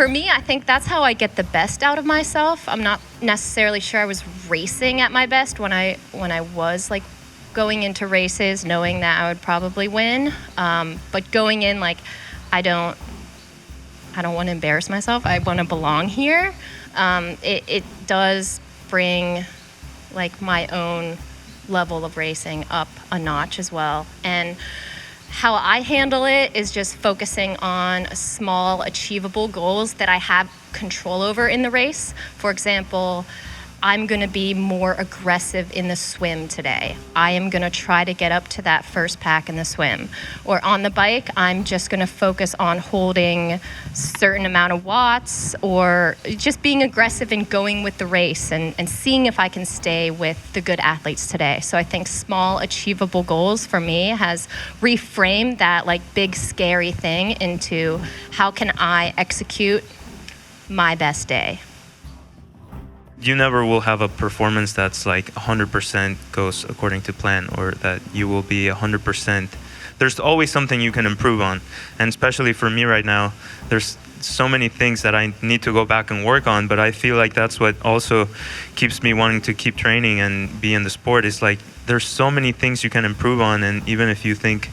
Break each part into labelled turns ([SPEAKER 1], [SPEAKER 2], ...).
[SPEAKER 1] for me, I think that's how I get the best out of myself. I'm not necessarily sure I was racing at my best when I was like going into races, knowing that I would probably win. But going in, like, I don't want to embarrass myself. I want to belong here. It does bring like my own level of racing up a notch as well. And how I handle it is just focusing on small, achievable goals that I have control over in the race. For example, I'm going to be more aggressive in the swim today. I am going to try to get up to that first pack in the swim. Or on the bike, I'm just going to focus on holding a certain amount of watts, or just being aggressive and going with the race and seeing if I can stay with the good athletes today. So I think small, achievable goals for me has reframed that like big, scary thing into how can I execute my best day.
[SPEAKER 2] You never will have a performance that's like 100% goes according to plan, or that you will be 100%. There's always something you can improve on. And especially for me right now, there's so many things that I need to go back and work on, but I feel like that's what also keeps me wanting to keep training and be in the sport. Is like there's so many things you can improve on, and even if you think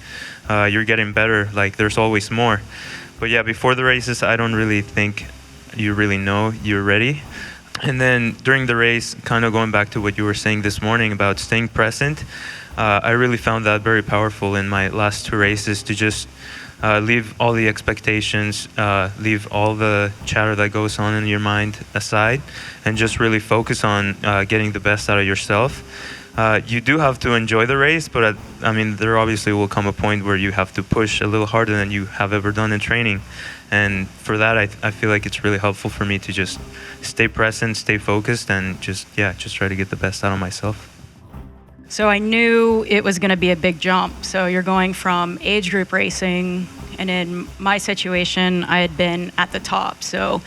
[SPEAKER 2] you're getting better, like there's always more. But yeah, before the races, I don't really think you really know you're ready. And then during the race, kind of going back to what you were saying this morning about staying present, I really found that very powerful in my last two races, to just leave all the expectations, leave all the chatter that goes on in your mind aside, and just really focus on getting the best out of yourself. You do have to enjoy the race, but I mean, there obviously will come a point where you have to push a little harder than you have ever done in training. And for that, I feel like it's really helpful for me to just stay present, stay focused, and just try to get the best out of myself.
[SPEAKER 3] So I knew it was going to be a big jump. So you're going from age group racing, and in my situation, I had been at the top. So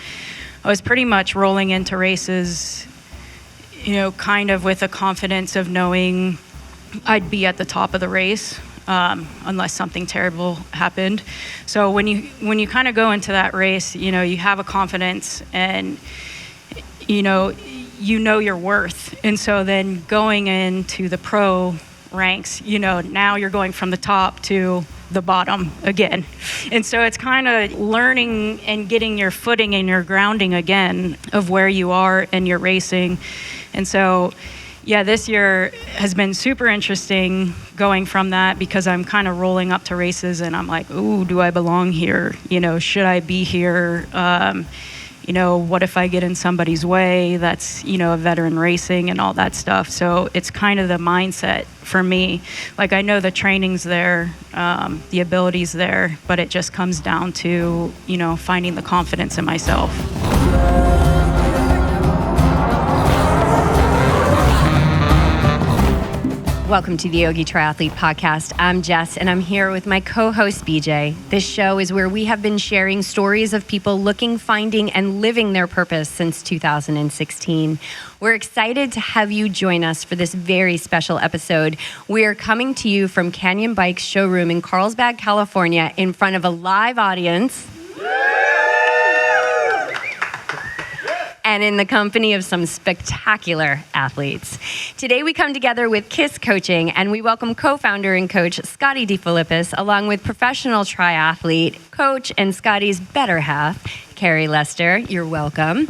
[SPEAKER 3] I was pretty much rolling into races, you know, kind of with a confidence of knowing I'd be at the top of the race, unless something terrible happened. So when you kind of go into that race, you know, you have a confidence, and you know your worth. And so then going into the pro ranks, you know, now you're going from the top to the bottom again. And so it's kind of learning and getting your footing and your grounding again of where you are and your racing. And so, yeah, this year has been super interesting going from that, because I'm kind of rolling up to races and I'm like, ooh, do I belong here? You know, should I be here? You know, what if I get in somebody's way that's, you know, a veteran racing and all that stuff. So it's kind of the mindset for me. Like, I know the training's there, the ability's there, but it just comes down to, you know, finding the confidence in myself.
[SPEAKER 4] Welcome to the Yogi Triathlete Podcast. I'm Jess, and I'm here with my co-host, BJ. This show is where we have been sharing stories of people looking, finding, and living their purpose since 2016. We're excited to have you join us for this very special episode. We are coming to you from Canyon Bike's showroom in Carlsbad, California, in front of a live audience. And in the company of some spectacular athletes. Today we come together with KIS Coaching, and we welcome co-founder and coach Scottie DeFilippis, along with professional triathlete, coach, and Scottie's better half, Carrie Lester. You're welcome.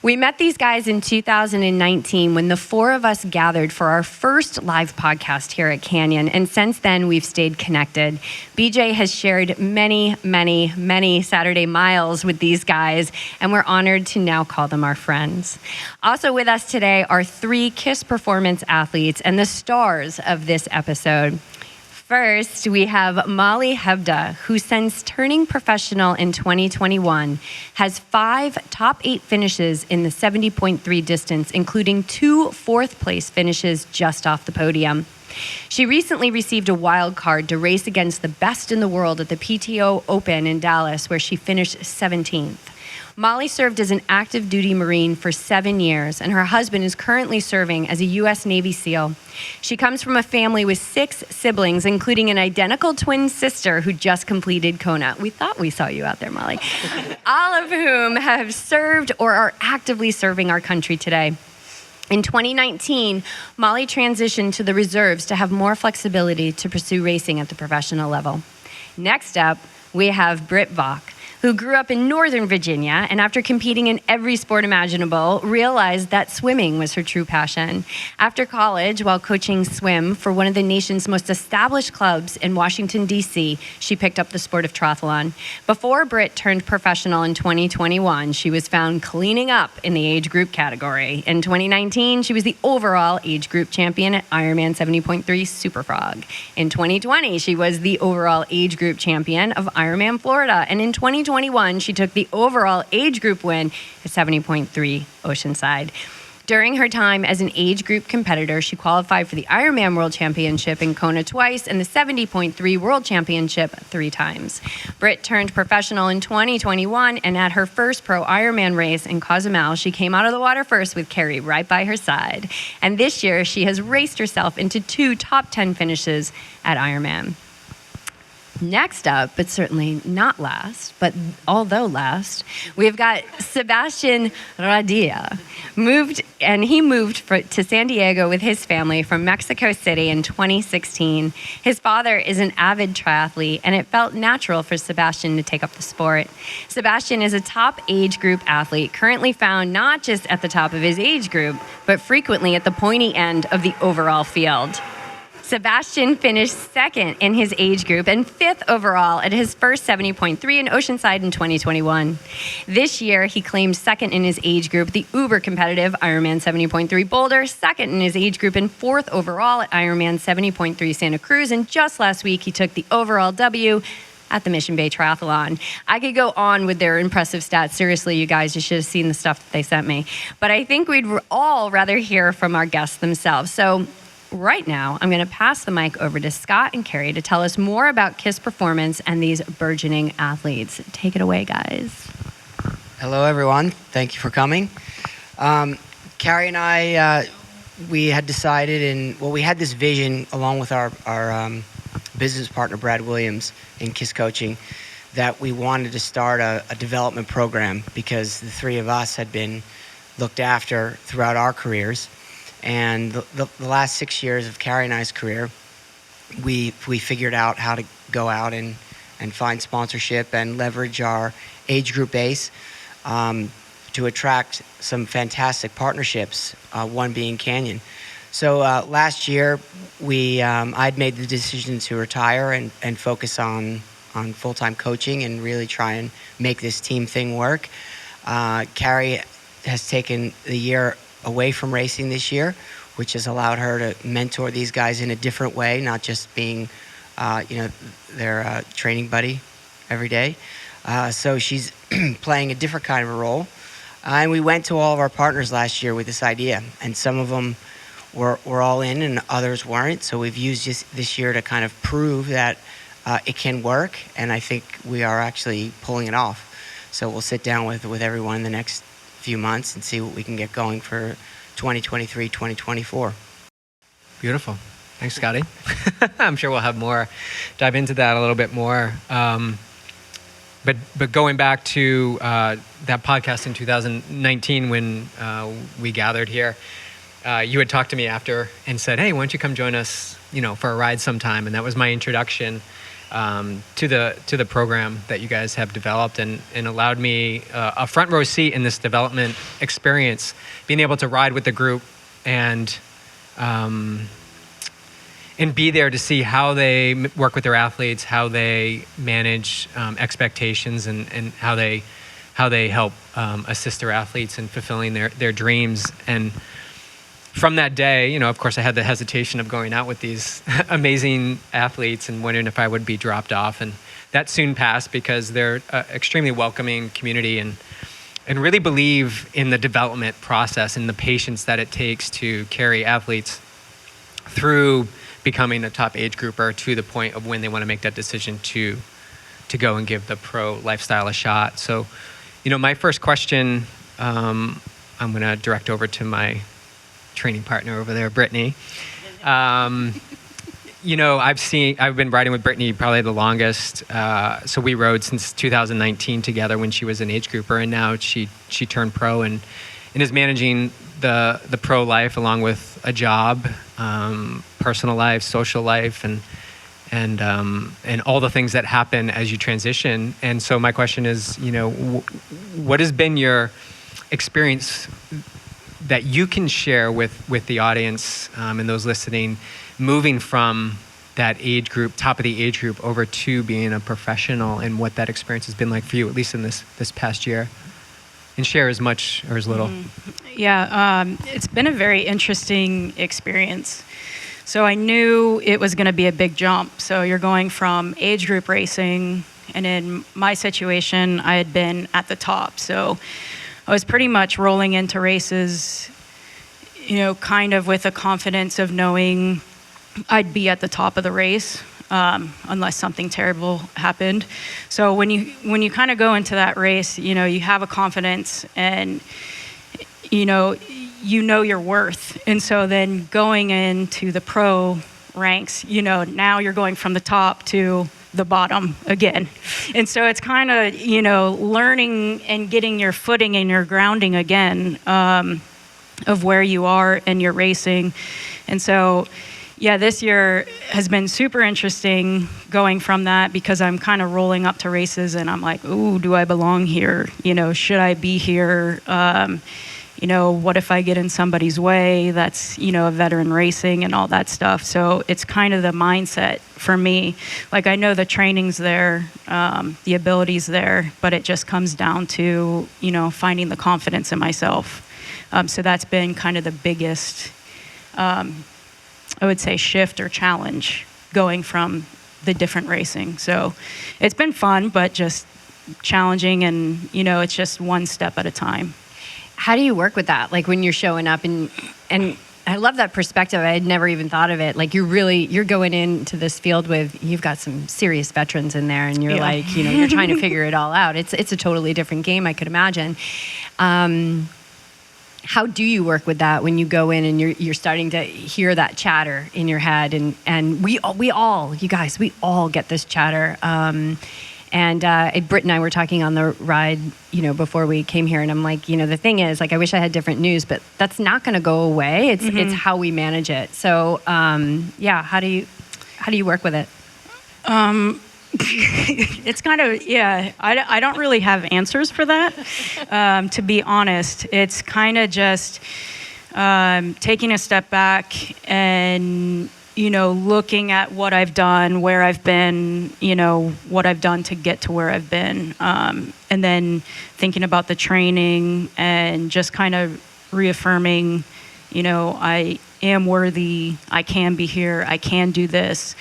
[SPEAKER 4] We met these guys in 2019 when the four of us gathered for our first live podcast here at Canyon, and since then we've stayed connected. BJ has shared many, many, many Saturday miles with these guys, and we're honored to now call them our friends. Also with us today are three KIS Performance athletes and the stars of this episode. First, we have Mollie Hebda, who since turning professional in 2021 has 5 top 8 finishes in the 70.3 distance, including 2 fourth-place finishes just off the podium. She recently received a wild card to race against the best in the world at the PTO Open in Dallas, where she finished 17th. Mollie served as an active duty Marine for 7 years, and her husband is currently serving as a U.S. Navy SEAL. She comes from a family with 6 siblings, including an identical twin sister who just completed Kona. We thought we saw you out there, Mollie. All of whom have served or are actively serving our country today. In 2019, Mollie transitioned to the reserves to have more flexibility to pursue racing at the professional level. Next up, we have Britt Vocke, who grew up in Northern Virginia and after competing in every sport imaginable, realized that swimming was her true passion. After college, while coaching swim for one of the nation's most established clubs in Washington, D.C., she picked up the sport of triathlon. Before Britt turned professional in 2021, she was found cleaning up in the age group category. In 2019, she was the overall age group champion at Ironman 70.3 Super Frog. In 2020, she was the overall age group champion of Ironman Florida. And in 2021, she took the overall age group win at 70.3 Oceanside. During her time as an age group competitor, she qualified for the Ironman World Championship in Kona twice and the 70.3 World Championship 3 times. Britt turned professional in 2021, and at her first pro-Ironman race in Cozumel, she came out of the water first with Carrie right by her side. And this year, she has raced herself into 2 top 10 finishes at Ironman. Next up, but certainly not last, but although last, we've got Sebastian Radilla. He moved to San Diego with his family from Mexico City in 2016. His father is an avid triathlete, and it felt natural for Sebastian to take up the sport. Sebastian is a top age group athlete, currently found not just at the top of his age group, but frequently at the pointy end of the overall field. Sebastian finished 2nd in his age group and 5th overall at his first 70.3 in Oceanside in 2021. This year, he claimed 2nd in his age group, the uber competitive Ironman 70.3 Boulder, 2nd in his age group and 4th overall at Ironman 70.3 Santa Cruz, and just last week, he took the overall W at the Mission Bay Triathlon. I could go on with their impressive stats. Seriously, you guys, you should have seen the stuff that they sent me. But I think we'd all rather hear from our guests themselves. So right now, I'm going to pass the mic over to Scott and Carrie to tell us more about KIS Performance and these burgeoning athletes. Take it away, guys.
[SPEAKER 5] Hello, everyone. Thank you for coming. Carrie and I, we had decided, we had this vision along with our business partner, Brad Williams, in KIS Coaching, that we wanted to start a development program because the 3 of us had been looked after throughout our careers. And the last 6 years of Carrie and I's career, we figured out how to go out and find sponsorship and leverage our age group base to attract some fantastic partnerships, one being Canyon. So last year, I'd made the decision to retire and focus on full-time coaching and really try and make this team thing work. Carrie has taken the year away from racing this year, which has allowed her to mentor these guys in a different way, not just being, their training buddy every day. So she's playing a different kind of a role. And we went to all of our partners last year with this idea, and some of them were all in and others weren't. So we've used this year to kind of prove that it can work, and I think we are actually pulling it off. So we'll sit down with everyone in the next few months and see what we can get going for 2023, 2024.
[SPEAKER 6] Beautiful. Thanks, Scottie. I'm sure we'll have more, dive into that a little bit more. But going back to that podcast in 2019 when we gathered here, you had talked to me after and said, hey, why don't you come join us, for a ride sometime? And that was my introduction to the program that you guys have developed and allowed me a front row seat in this development experience, being able to ride with the group and be there to see how they work with their athletes, how they manage expectations, and how they help assist their athletes in fulfilling their dreams. And from that day, of course, I had the hesitation of going out with these amazing athletes and wondering if I would be dropped off. And that soon passed because they're an extremely welcoming community and really believe in the development process and the patience that it takes to carry athletes through becoming a top age grouper to the point of when they want to make that decision to go and give the pro lifestyle a shot. So My first question, I'm going to direct over to my training partner over there, Brittany. I've been riding with Brittany probably the longest. So we rode since 2019 together when she was an age grouper, and now she turned pro and is managing the pro life along with a job, personal life, social life, and all the things that happen as you transition. And so my question is, what has been your experience that you can share with the audience and those listening, moving from that age group, top of the age group, over to being a professional, and what that experience has been like for you, at least in this past year? And share as much or as little.
[SPEAKER 3] Yeah, it's been a very interesting experience. So I knew it was going to be a big jump. So you're going from age group racing, and in my situation, I had been at the top. So I was pretty much rolling into races, kind of with a confidence of knowing I'd be at the top of the race, unless something terrible happened. So when you kind of go into that race, you have a confidence, and you know your worth. And so then going into the pro ranks, now you're going from the top to the bottom again. And so it's kind of, learning and getting your footing and your grounding again, of where you are and your racing. And so, yeah, this year has been super interesting going from that, because I'm kind of rolling up to races and I'm like, ooh, do I belong here? Should I be here? What if I get in somebody's way that's, a veteran racing and all that stuff. So it's kind of the mindset for me. Like, I know the training's there, the ability's there, but it just comes down to, finding the confidence in myself. So that's been kind of the biggest, I would say, shift or challenge going from the different racing. So it's been fun, but just challenging, and, it's just one step at a time.
[SPEAKER 4] How do you work with that? Like, when you're showing up and I love that perspective. I had never even thought of it. Like, you're going into this field with, you've got some serious veterans in there, and you're like, you're trying to figure it all out. It's a totally different game, I could imagine. How do you work with that when you go in and you're starting to hear that chatter in your head? And we all, you guys, we all get this chatter. And Britt and I were talking on the ride, before we came here, and I'm like, the thing is, like, I wish I had different news, but that's not going to go away. It's how we manage it. So, how do you work with it?
[SPEAKER 3] It's kind of, I don't really have answers for that. To be honest, it's kind of just taking a step back and, looking at what I've done, where I've been, what I've done to get to where I've been. And then thinking about the training and just kind of reaffirming, I am worthy, I can be here, I can do this.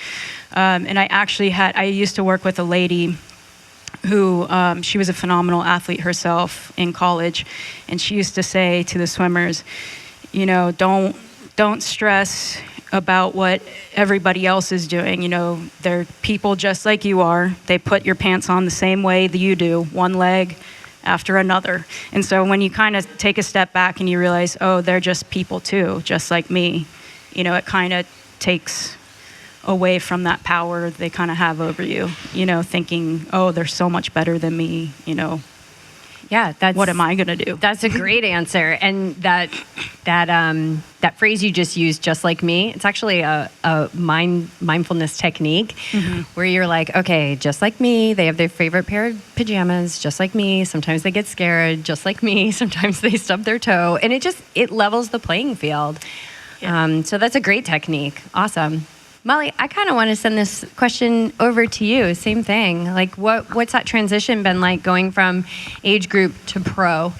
[SPEAKER 3] And I used to work with a lady who, she was a phenomenal athlete herself in college. And she used to say to the swimmers, don't stress about what everybody else is doing. They're people just like you are. They put your pants on the same way that you do, one leg after another. And so when you kind of take a step back and you realize, oh, they're just people too, just like me, it kind of takes away from that power they kind of have over you, thinking, oh, they're so much better than me,
[SPEAKER 4] Yeah,
[SPEAKER 3] what am I going to do?
[SPEAKER 4] That's a great answer. And that phrase you just used, just like me, it's actually a mindfulness technique where you're like, okay, just like me, they have their favorite pair of pajamas, just like me. Sometimes they get scared, just like me. Sometimes they stub their toe. And it levels the playing field. Yeah. So that's a great technique. Awesome. Mollie, I kind of want to send this question over to you. Same thing. Like, what's that transition been like, going from age group to pro?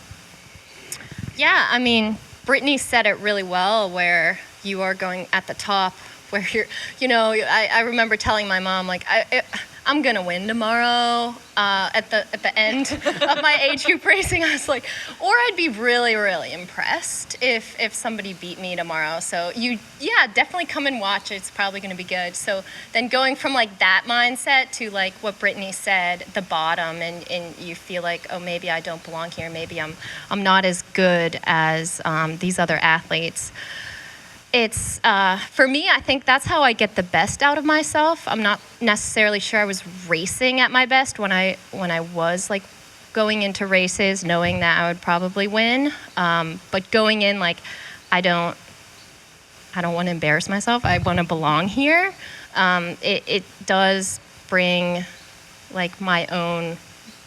[SPEAKER 1] Yeah, I mean, Brittany said it really well, where you are going at the top, where you're, I remember telling my mom, like, I'm gonna win tomorrow. At the end of my age group racing, I was like, or I'd be really, really impressed if somebody beat me tomorrow. So definitely come and watch. It's probably gonna be good. So then going from like that mindset to like what Brittany said, the bottom, and you feel like, oh, maybe I don't belong here. Maybe I'm not as good as these other athletes. It's for me, I think that's how I get the best out of myself. I'm not necessarily sure I was racing at my best when I was like going into races knowing that I would probably win, but going in like I don't want to embarrass myself. I want to belong here. It does bring like my own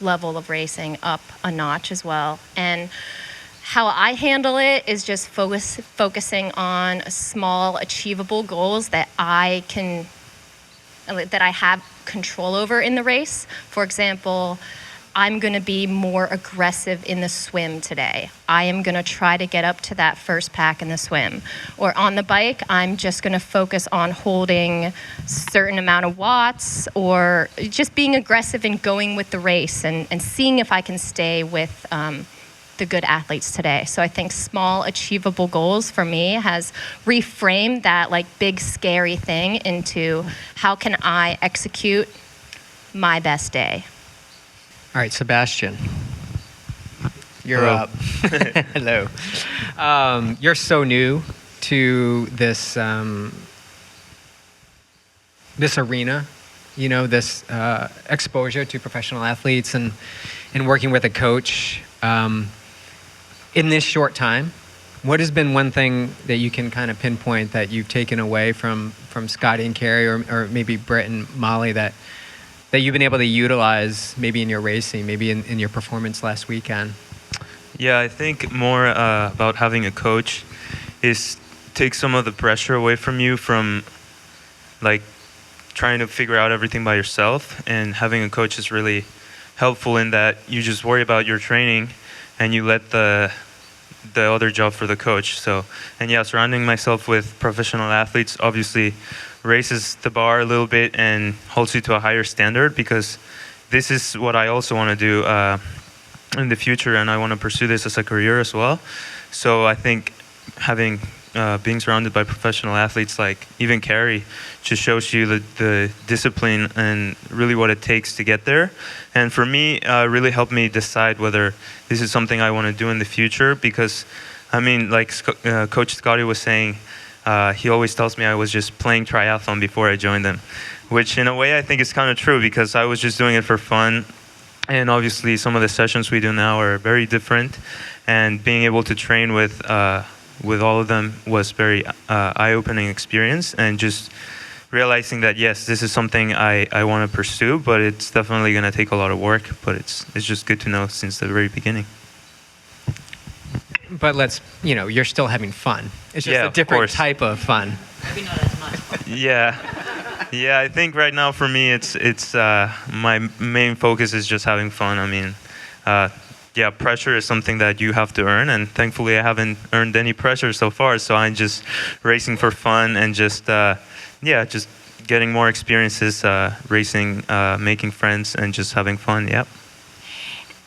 [SPEAKER 1] level of racing up a notch as well. And how I handle it is just focusing on small, achievable goals that I have control over in the race. For example, I'm going to be more aggressive in the swim today. I am going to try to get up to that first pack in the swim. Or on the bike, I'm just going to focus on holding a certain amount of watts, or just being aggressive and going with the race and seeing if I can stay with the good athletes today. So I think small achievable goals for me has reframed that like big scary thing into how can I execute my best day.
[SPEAKER 6] All right, Sebastian, you're
[SPEAKER 2] Hello.
[SPEAKER 6] up. Hello. You're so new to this this arena, this exposure to professional athletes and working with a coach. In this short time, what has been one thing that you can kind of pinpoint that you've taken away from Scottie and Carrie, or maybe Britt and Mollie, that you've been able to utilize maybe in your racing, maybe in your performance last weekend?
[SPEAKER 2] Yeah, I think more about having a coach is take some of the pressure away from you from like trying to figure out everything by yourself. And having a coach is really helpful in that you just worry about your training and you let the other job for the coach. So, and yeah, surrounding myself with professional athletes obviously raises the bar a little bit and holds you to a higher standard, because this is what I also want to do in the future, and I want to pursue this as a career as well. So I think having being surrounded by professional athletes like even Carrie just shows you the discipline and really what it takes to get there. And for me, really helped me decide whether this is something I want to do in the future, because I mean, like Coach Scottie was saying, he always tells me I was just playing triathlon before I joined them, which in a way I think is kind of true, because I was just doing it for fun. And obviously some of the sessions we do now are very different, and being able to train with all of them was very eye-opening experience, and just realizing that yes, this is something I want to pursue, but it's definitely going to take a lot of work, but it's just good to know since the very beginning.
[SPEAKER 6] But you're still having fun. It's just
[SPEAKER 2] Yeah,
[SPEAKER 6] a
[SPEAKER 2] of
[SPEAKER 6] different
[SPEAKER 2] course.
[SPEAKER 6] type of fun.
[SPEAKER 3] Maybe not as much.
[SPEAKER 2] Yeah, I think right now for me it's my main focus is just having fun. I mean, pressure is something that you have to earn, and thankfully I haven't earned any pressure so far. So I'm just racing for fun and just getting more experiences, racing, making friends, and just having fun. Yep.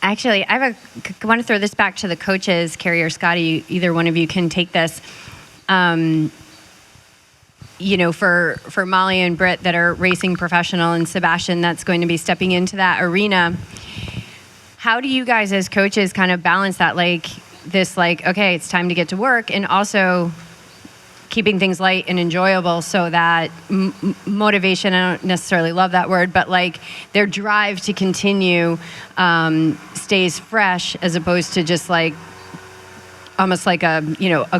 [SPEAKER 4] Actually, I want to throw this back to the coaches, Carrie or Scottie. Either one of you can take this. For Mollie and Britt that are racing professional, and Sebastian that's going to be stepping into that arena, how do you guys as coaches kind of balance that, okay, it's time to get to work, and also keeping things light and enjoyable so that motivation, I don't necessarily love that word, but their drive to continue stays fresh, as opposed to just almost like a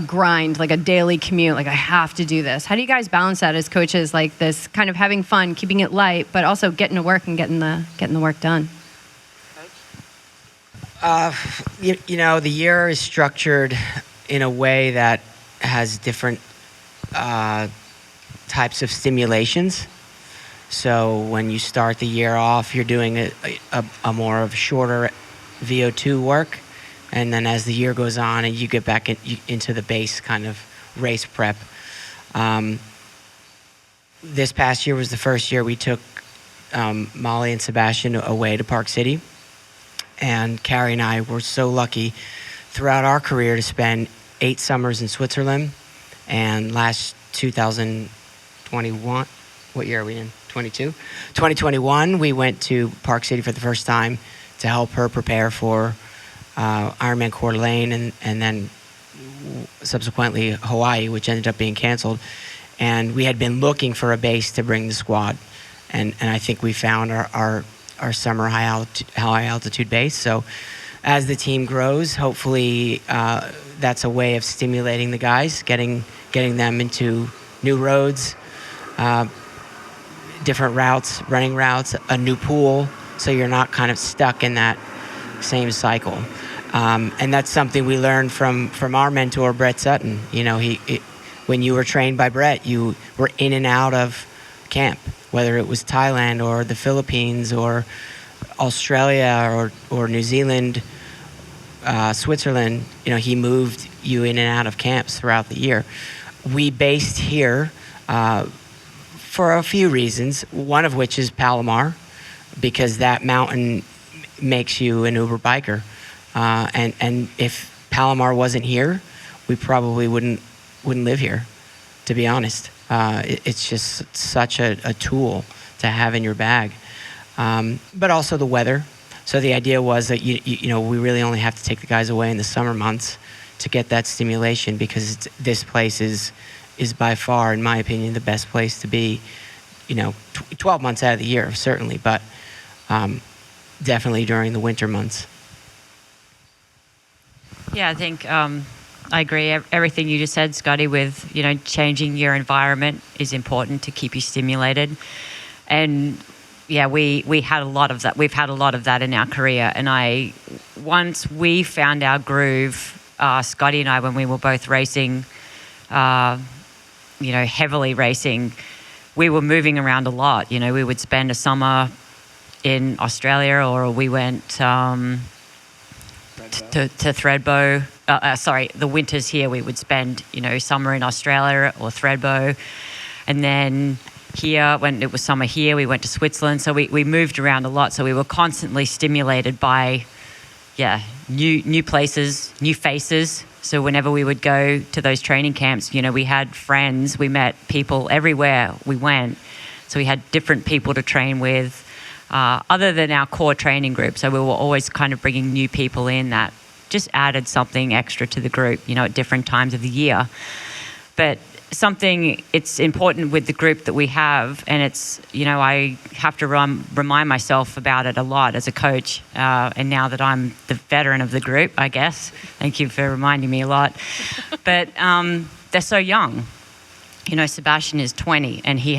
[SPEAKER 4] grind, like a daily commute, like I have to do this. How do you guys balance that as coaches, like this kind of having fun, keeping it light, but also getting to work and getting the work done?
[SPEAKER 5] The year is structured in a way that has different types of stimulations. So when you start the year off, you're doing a more of shorter VO2 work. And then as the year goes on and you get back into the base kind of race prep. This past year was the first year we took Mollie and Sebastian away to Park City. And Carrie and I were so lucky throughout our career to spend 8 summers in Switzerland. And last 2021, what year are we in? 2021, we went to Park City for the first time to help her prepare for Ironman Coeur d'Alene and then subsequently Hawaii, which ended up being canceled. And we had been looking for a base to bring the squad. And I think we found our summer high altitude base. So as the team grows, hopefully that's a way of stimulating the guys, getting them into new roads, different routes, running routes, a new pool, so you're not kind of stuck in that same cycle. And that's something we learned from our mentor, Brett Sutton. You know, when you were trained by Brett, you were in and out of camp, whether it was Thailand or the Philippines or Australia or New Zealand, Switzerland. You know, he moved you in and out of camps throughout the year. We based here for a few reasons, one of which is Palomar, because that mountain makes you an Uber biker. And if Palomar wasn't here, we probably wouldn't live here, to be honest. It's just such a tool to have in your bag. But also the weather. So the idea was that, you know, we really only have to take the guys away in the summer months to get that stimulation, because this place is by far, in my opinion, the best place to be, you know, 12 months out of the year, certainly, but definitely during the winter months.
[SPEAKER 7] Yeah, I think I agree. Everything you just said, Scottie, with, you know, changing your environment is important to keep you stimulated. And yeah, we had a lot of that. We've had a lot of that in our career. And once we found our groove, Scottie and I, when we were both racing, you know, heavily racing, we were moving around a lot. You know, we would spend a summer in Australia, or we went to Thredbo. The winters here we would spend, you know, summer in Australia or Thredbo. And then here, when it was summer here, we went to Switzerland. So we moved around a lot. So we were constantly stimulated by, new places, new faces. So whenever we would go to those training camps, you know, we had friends, we met people everywhere we went. So we had different people to train with, other than our core training group. So we were always kind of bringing new people in that just added something extra to the group, you know, at different times of the year. But it's important with the group that we have, and it's, you know, I have to remind myself about it a lot as a coach, and now that I'm the veteran of the group, I guess. Thank you for reminding me a lot. But they're so young. You know, Sebastian is 20, and he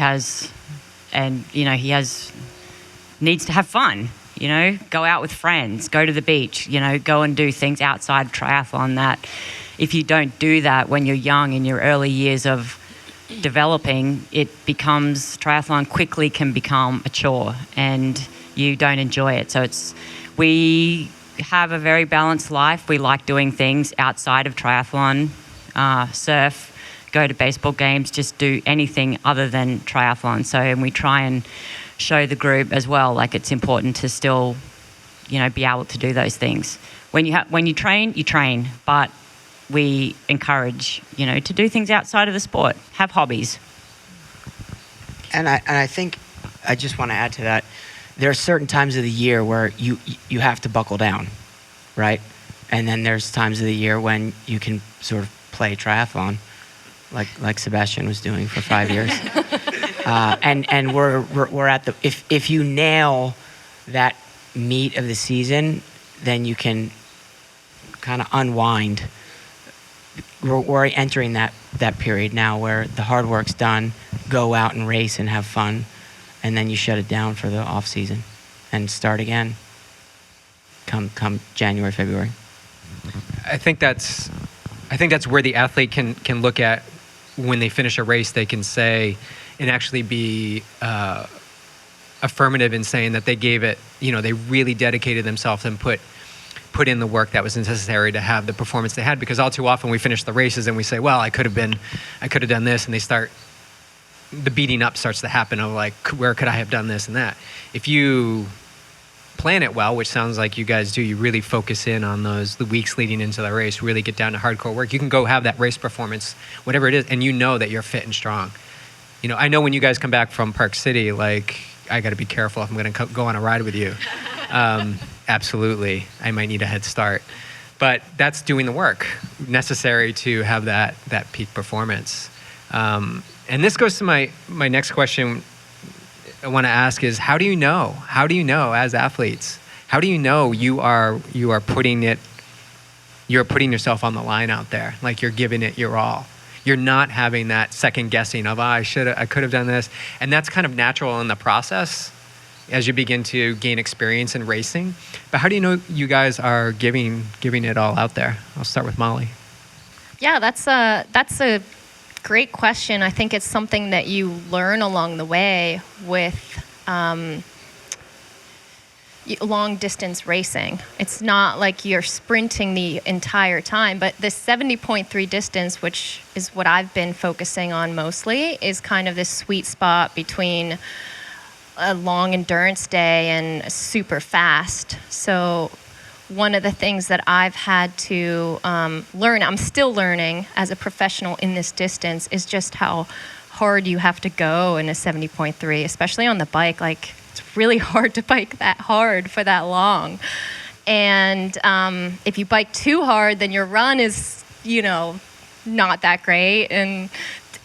[SPEAKER 7] needs to have fun. You know, go out with friends, go to the beach, you know, go and do things outside triathlon that if you don't do that when you're young, in your early years of developing, triathlon quickly can become a chore and you don't enjoy it. So we have a very balanced life. We like doing things outside of triathlon, surf, go to baseball games, just do anything other than triathlon. So, and we try and show the group as well, like it's important to still, you know, be able to do those things. When you train, but we encourage, you know, to do things outside of the sport, have hobbies.
[SPEAKER 5] And I think I just want to add to that. There are certain times of the year where you have to buckle down, right? And then there's times of the year when you can sort of play triathlon, like Sebastian was doing for 5 years. And we're at the if you nail that meat of the season, then you can kind of unwind. We're entering that period now where the hard work's done, go out and race and have fun, and then you shut it down for the off season and start again come January, February.
[SPEAKER 6] I think that's where the athlete can look at when they finish a race. They can say and actually be affirmative in saying that they gave it, you know, they really dedicated themselves and put in the work that was necessary to have the performance they had. Because all too often we finish the races and we say, well, I could have done this, and they start the beating up starts to happen of like, where could I have done this and that? If you plan it well, which sounds like you guys do, you really focus in on the weeks leading into the race, really get down to hardcore work. You can go have that race performance, whatever it is, and you know that you're fit and strong. You know, I know when you guys come back from Park City, like, I got to be careful if I'm going to go on a ride with you. Absolutely. I might need a head start. But that's doing the work necessary to have that peak performance. And this goes to my next question I want to ask is, how do you know? How do you know as athletes? How do you know you are putting yourself on the line out there, like you're giving it your all? You're not having that second guessing of, I could have done this. And that's kind of natural in the process as you begin to gain experience in racing. But how do you know you guys are giving it all out there? I'll start with Mollie.
[SPEAKER 1] Yeah, that's a great question. I think it's something that you learn along the way with long distance racing. It's not like you're sprinting the entire time, but the 70.3 distance, which is what I've been focusing on mostly, is kind of this sweet spot between a long endurance day and super fast. So one of the things that I've had to learn, I'm still learning as a professional in this distance, is just how hard you have to go in a 70.3, especially on the bike. Like, it's really hard to bike that hard for that long. And if you bike too hard, then your run is, not that great. And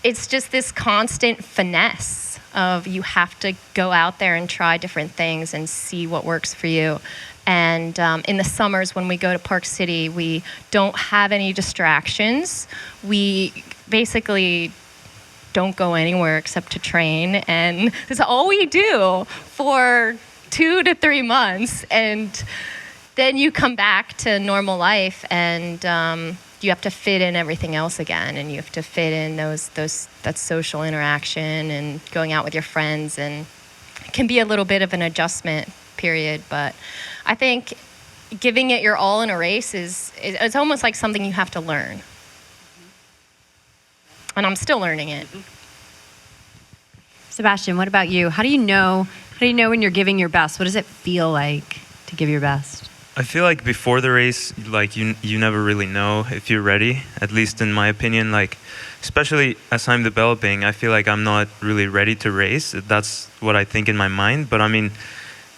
[SPEAKER 1] it's just this constant finesse of you have to go out there and try different things and see what works for you. And in the summers when we go to Park City, we don't have any distractions. We basically don't go anywhere except to train, and that's all we do for 2 to 3 months. And then you come back to normal life, and you have to fit in everything else again, and you have to fit in that social interaction and going out with your friends, and it can be a little bit of an adjustment period. But I think giving it your all in a race it's almost like something you have to learn. And I'm still learning it.
[SPEAKER 4] Sebastian, what about you? How do you know when you're giving your best? What does it feel like to give your best?
[SPEAKER 2] I feel like before the race, like you never really know if you're ready, at least in my opinion. Like, especially as I'm developing, I feel like I'm not really ready to race. That's what I think in my mind. But I mean,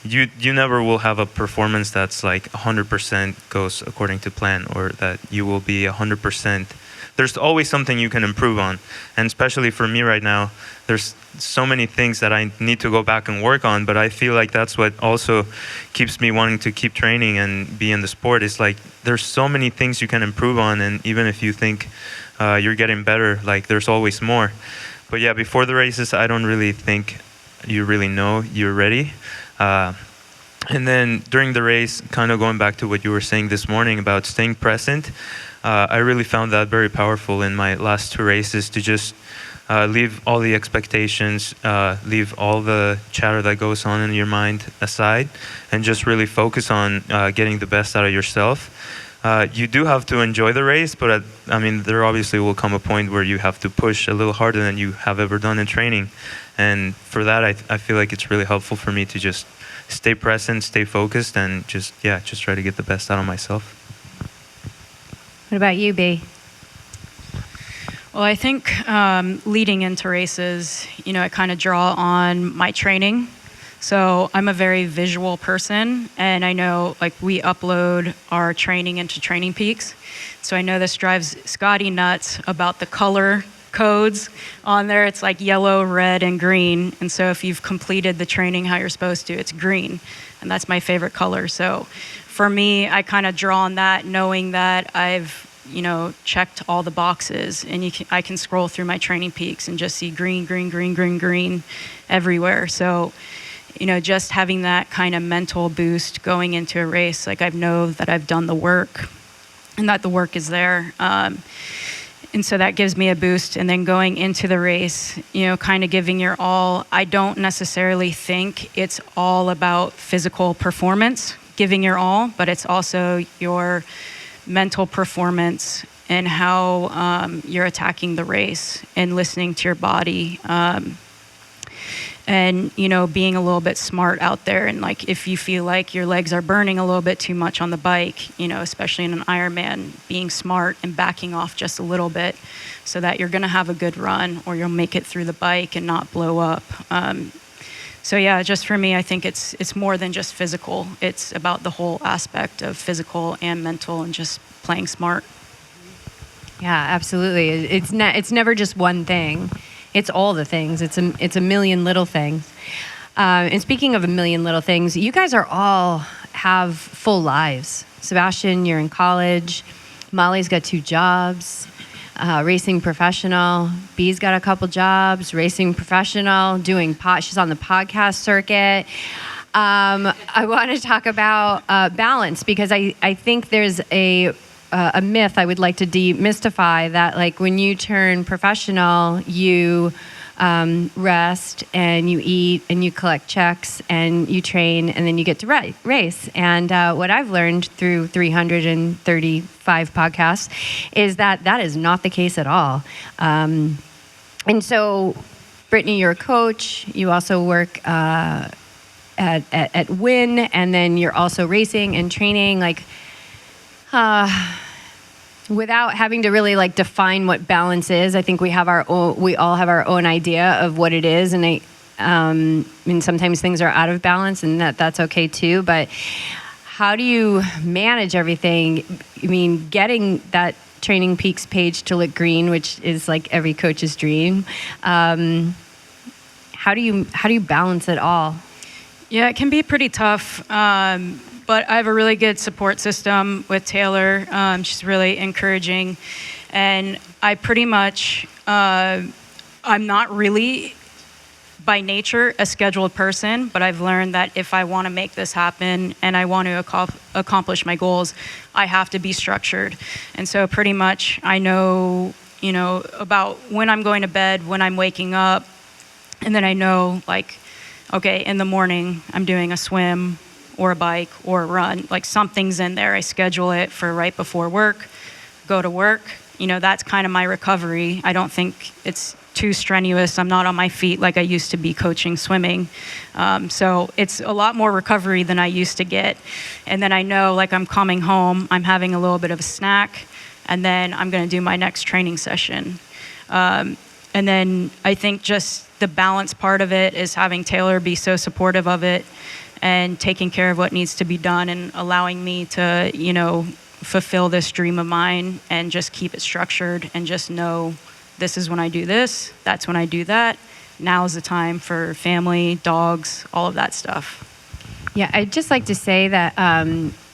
[SPEAKER 2] you never will have a performance that's like 100% goes according to plan, or that you will be 100%. There's always something you can improve on. And especially for me right now, there's so many things that I need to go back and work on, but I feel like that's what also keeps me wanting to keep training and be in the sport. It's like there's so many things you can improve on, and even if you think you're getting better, like there's always more. But yeah, before the races, I don't really think you really know you're ready. And then during the race, kind of going back to what you were saying this morning about staying present, I really found that very powerful in my last 2 races, to just leave all the expectations, leave all the chatter that goes on in your mind aside, and just really focus on getting the best out of yourself. You do have to enjoy the race, but there obviously will come a point where you have to push a little harder than you have ever done in training. And for that, I feel like it's really helpful for me to just stay present, stay focused, and just try to get the best out of myself.
[SPEAKER 4] What about you, B?
[SPEAKER 3] Well, I think leading into races, I kind of draw on my training. So I'm a very visual person, and I know like we upload our training into Training Peaks. So I know this drives Scottie nuts about the color codes on there. It's like yellow, red, and green. And so if you've completed the training how you're supposed to, it's green. And that's my favorite color. So for me, I kind of draw on that, knowing that I've checked all the boxes, and I can scroll through my Training Peaks and just see green, green, green, green, green everywhere. So, just having that kind of mental boost going into a race, like I know that I've done the work and that the work is there. And so that gives me a boost. And then going into the race, kind of giving your all. I don't necessarily think it's all about physical performance, giving your all, but it's also your mental performance and how you're attacking the race and listening to your body. And, you know, being a little bit smart out there. And like, if you feel like your legs are burning a little bit too much on the bike, you know, especially in an Ironman, being smart and backing off just a little bit so that you're going to have a good run, or you'll make it through the bike and not blow up. So yeah, just for me, I think it's more than just physical. It's about the whole aspect of physical and mental and just playing smart.
[SPEAKER 4] Yeah, absolutely. It's never just one thing. It's all the things. It's a million little things. And speaking of a million little things, you guys all have full lives. Sebastian, you're in college. Mollie's got 2 jobs, racing professional. Bee's got a couple jobs, racing professional, she's on the podcast circuit. I want to talk about balance, because I think there's a myth I would like to demystify, that like when you turn professional, you rest and you eat and you collect checks and you train and then you get to race. And what I've learned through 335 podcasts is that is not the case at all. And so, Brittany, you're a coach. You also work at Win, and then you're also racing and training. Like, without having to really like define what balance is, I think we all have our own idea of what it is, and sometimes things are out of balance, and that's okay too. But how do you manage everything? I mean, getting that Training Peaks page to look green, which is like every coach's dream. How do you balance it all?
[SPEAKER 3] Yeah, it can be pretty tough. But I have a really good support system with Taylor. She's really encouraging. And I pretty much, I'm not really by nature a scheduled person, but I've learned that if I want to make this happen and I want to accomplish my goals, I have to be structured. And so pretty much I know, you know, about when I'm going to bed, when I'm waking up, and then I know, like, okay, in the morning I'm doing a swim or a bike or a run. Like, something's in there. I schedule it for right before work, go to work. You know, that's kind of my recovery. I don't think it's too strenuous. I'm not on my feet like I used to be coaching swimming. So it's a lot more recovery than I used to get. And then I know, like, I'm coming home, I'm having a little bit of a snack, and then I'm going to do my next training session. And then I think just the balance part of it is having Taylor be so supportive of it and taking care of what needs to be done and allowing me to, you know, fulfill this dream of mine and just keep it structured and just know this is when I do this, that's when I do that. Now is the time for family, dogs, all of that stuff.
[SPEAKER 4] Yeah, I'd just like to say that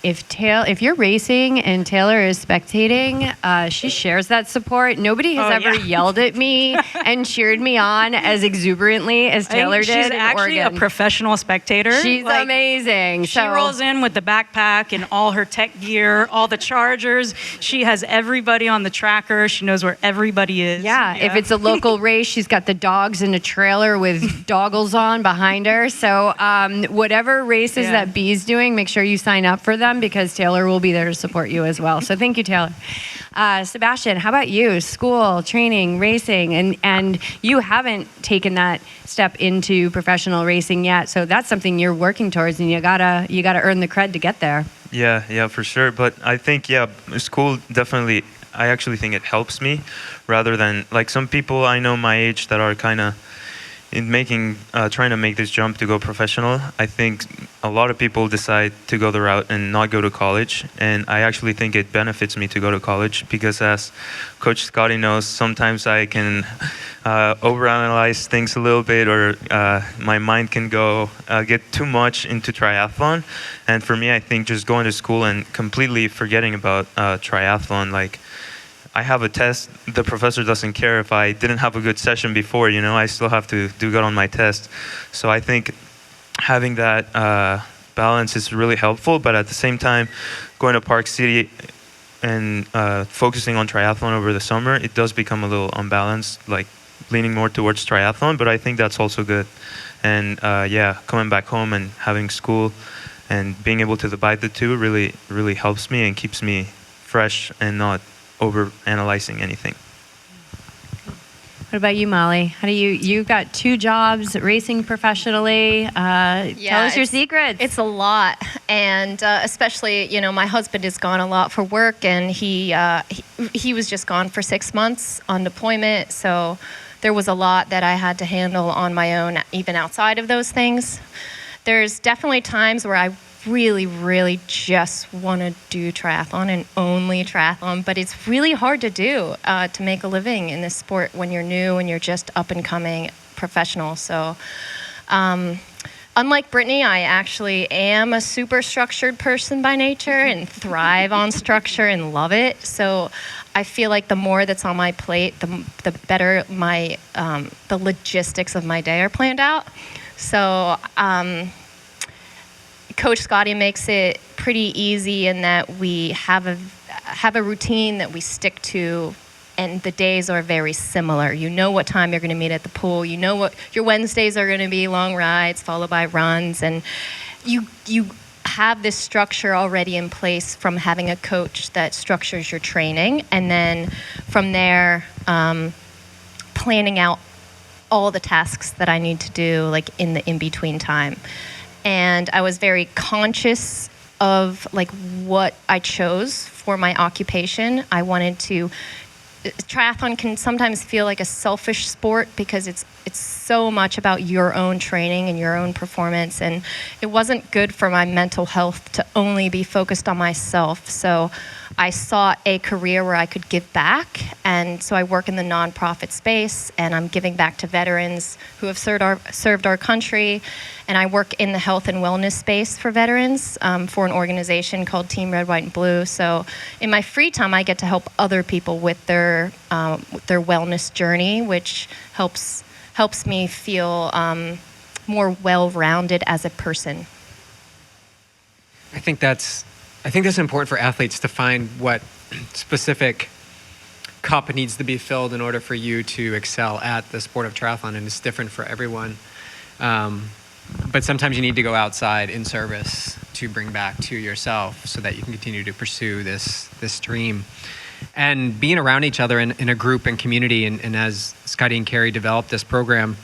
[SPEAKER 4] if you're racing and Taylor is spectating, she shares that support. Nobody has ever yelled at me and cheered me on as exuberantly as Taylor did.
[SPEAKER 3] She's actually a professional spectator.
[SPEAKER 4] She's amazing.
[SPEAKER 3] She rolls in with the backpack and all her tech gear, all the chargers. She has everybody on the tracker. She knows where everybody is.
[SPEAKER 4] Yeah, if it's a local race, she's got the dogs in a trailer with doggles on behind her. So whatever races that Bee's doing, make sure you sign up for them, because Taylor will be there to support you as well. So thank you, Taylor. Sebastian, how about you? School, training, racing, and you haven't taken that step into professional racing yet. So that's something you're working towards, and you gotta earn the cred to get there.
[SPEAKER 2] Yeah, for sure. But I think, school definitely, I actually think it helps me rather than, like, some people I know my age that are kind of trying to make this jump to go professional. I think a lot of people decide to go the route and not go to college, and I actually think it benefits me to go to college, because as Coach Scottie knows, sometimes I can overanalyze things a little bit, or my mind can go get too much into triathlon. And for me, I think just going to school and completely forgetting about triathlon, like, I have a test, the professor doesn't care if I didn't have a good session before, you know, I still have to do good on my test. So I think having that balance is really helpful, but at the same time, going to Park City and focusing on triathlon over the summer, it does become a little unbalanced, like leaning more towards triathlon, but I think that's also good. And coming back home and having school and being able to divide the two really, really helps me and keeps me fresh and not over analyzing anything.
[SPEAKER 4] What about you, Mollie? How do you got 2 jobs, racing professionally. Tell us your secrets.
[SPEAKER 1] It's a lot, and especially, you know, my husband is gone a lot for work, and he was just gone for 6 months on deployment, so there was a lot that I had to handle on my own, even outside of those things. There's definitely times where I really, really just want to do triathlon and only triathlon, but it's really hard to do to make a living in this sport when you're new and you're just up and coming professional. So unlike Brittany, I actually am a super structured person by nature and thrive on structure and love it. So I feel like the more that's on my plate, the better my the logistics of my day are planned out. So Coach Scottie makes it pretty easy in that we have a routine that we stick to, and the days are very similar. You know what time you're going to meet at the pool. You know what your Wednesdays are going to be, long rides followed by runs, and you have this structure already in place from having a coach that structures your training, and then from there planning out all the tasks that I need to do, like in the in-between time. And I was very conscious of like what I chose for my occupation. I wanted to. Triathlon can sometimes feel like a selfish sport because it's so much about your own training and your own performance, and it wasn't good for my mental health to only be focused on myself. So I sought a career where I could give back, and so I work in the nonprofit space, and I'm giving back to veterans who have served our country, and I work in the health and wellness space for veterans for an organization called Team Red, White, and Blue. So in my free time, I get to help other people with their wellness journey, which helps me feel more well-rounded as a person.
[SPEAKER 6] I think that's important for athletes to find what specific cup needs to be filled in order for you to excel at the sport of triathlon, and it's different for everyone. But sometimes you need to go outside in service to bring back to yourself so that you can continue to pursue this dream. And being around each other in a group and community, and as Scottie and Carrie developed this program,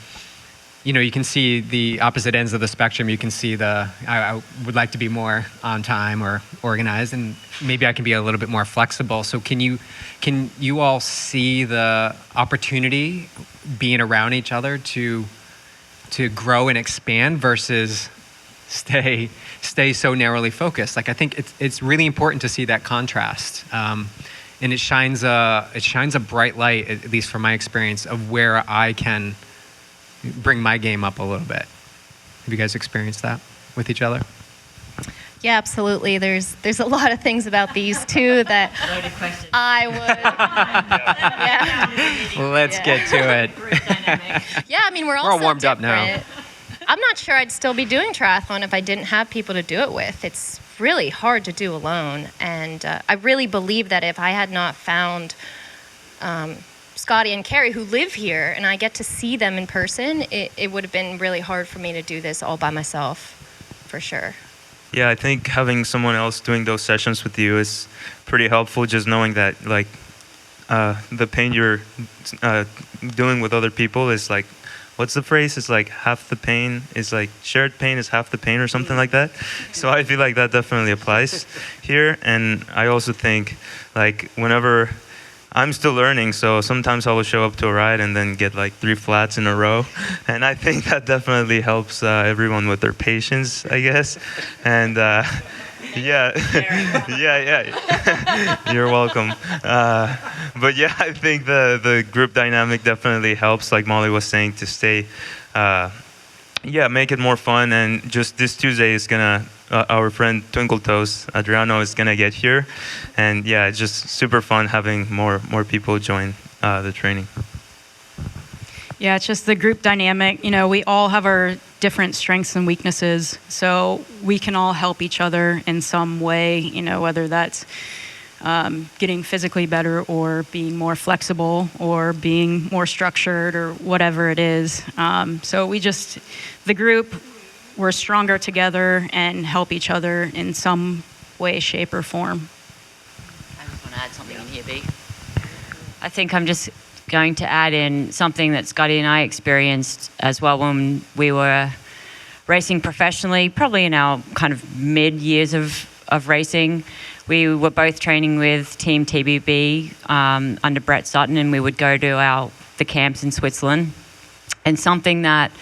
[SPEAKER 6] you know, you can see the opposite ends of the spectrum. You can see I would like to be more on time or organized, and maybe I can be a little bit more flexible. So can you all see the opportunity being around each other to grow and expand versus stay so narrowly focused? Like, I think it's really important to see that contrast. And it shines a bright light, at least from my experience, of where I can bring my game up a little bit. Have you guys experienced that with each other?
[SPEAKER 1] Yeah, absolutely. There's a lot of things about these two that I would.
[SPEAKER 6] Well, let's get to it.
[SPEAKER 1] Yeah, I mean, we're all
[SPEAKER 6] warmed up now.
[SPEAKER 1] I'm not sure I'd still be doing triathlon if I didn't have people to do it with. It's really hard to do alone, and I really believe that if I had not found Scottie and Carrie, who live here, and I get to see them in person, it would have been really hard for me to do this all by myself, for sure.
[SPEAKER 2] Yeah, I think having someone else doing those sessions with you is pretty helpful, just knowing that, like, the pain you're doing with other people is like, what's the phrase? It's like half the pain is like shared pain is half the pain or something like that. So I feel like that definitely applies here. And I also think, like, whenever I'm still learning, so sometimes I will show up to a ride and then get like 3 flats in a row. And I think that definitely helps everyone with their patience, I guess. And yeah, you're welcome. But yeah, I think the group dynamic definitely helps, like Mollie was saying, to stay, make it more fun. And just this Tuesday is gonna, our friend Twinkle Toes, Adriano, is gonna get here. And yeah, it's just super fun having more people join the training.
[SPEAKER 3] Yeah, it's just the group dynamic. You know, we all have our different strengths and weaknesses, so we can all help each other in some way, you know, whether that's getting physically better or being more flexible or being more structured or whatever it is. So the group, we're stronger together and help each other in some way, shape, or form.
[SPEAKER 7] I just want to add something in here, B. I think I'm just going to add in something that Scottie and I experienced as well when we were racing professionally, probably in our kind of mid years of racing. We were both training with Team TBB under Brett Sutton, and we would go to the camps in Switzerland. And something that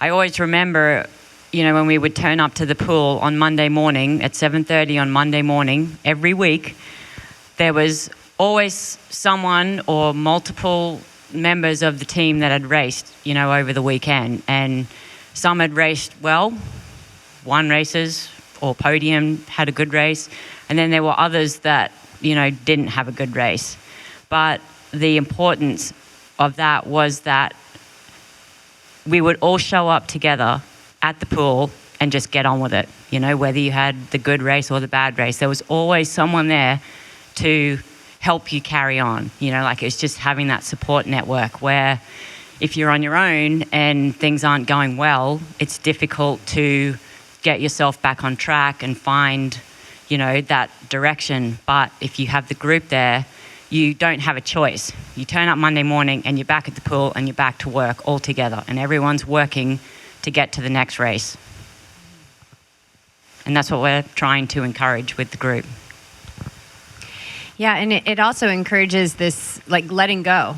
[SPEAKER 7] I always remember, when we would turn up to the pool on Monday morning at 7:30 on Monday morning every week, there was always someone or multiple members of the team that had raced, over the weekend. And some had raced well, won races or podium, had a good race. And then there were others that, didn't have a good race. But the importance of that was that we would all show up together at the pool and just get on with it. Whether you had the good race or the bad race, there was always someone there to help you carry on. It's just having that support network where if you're on your own and things aren't going well, it's difficult to get yourself back on track and find, that direction. But if you have the group there, you don't have a choice. You turn up Monday morning and you're back at the pool and you're back to work all together, and everyone's working to get to the next race. And that's what we're trying to encourage with the group.
[SPEAKER 4] Yeah, and it also encourages this, letting go.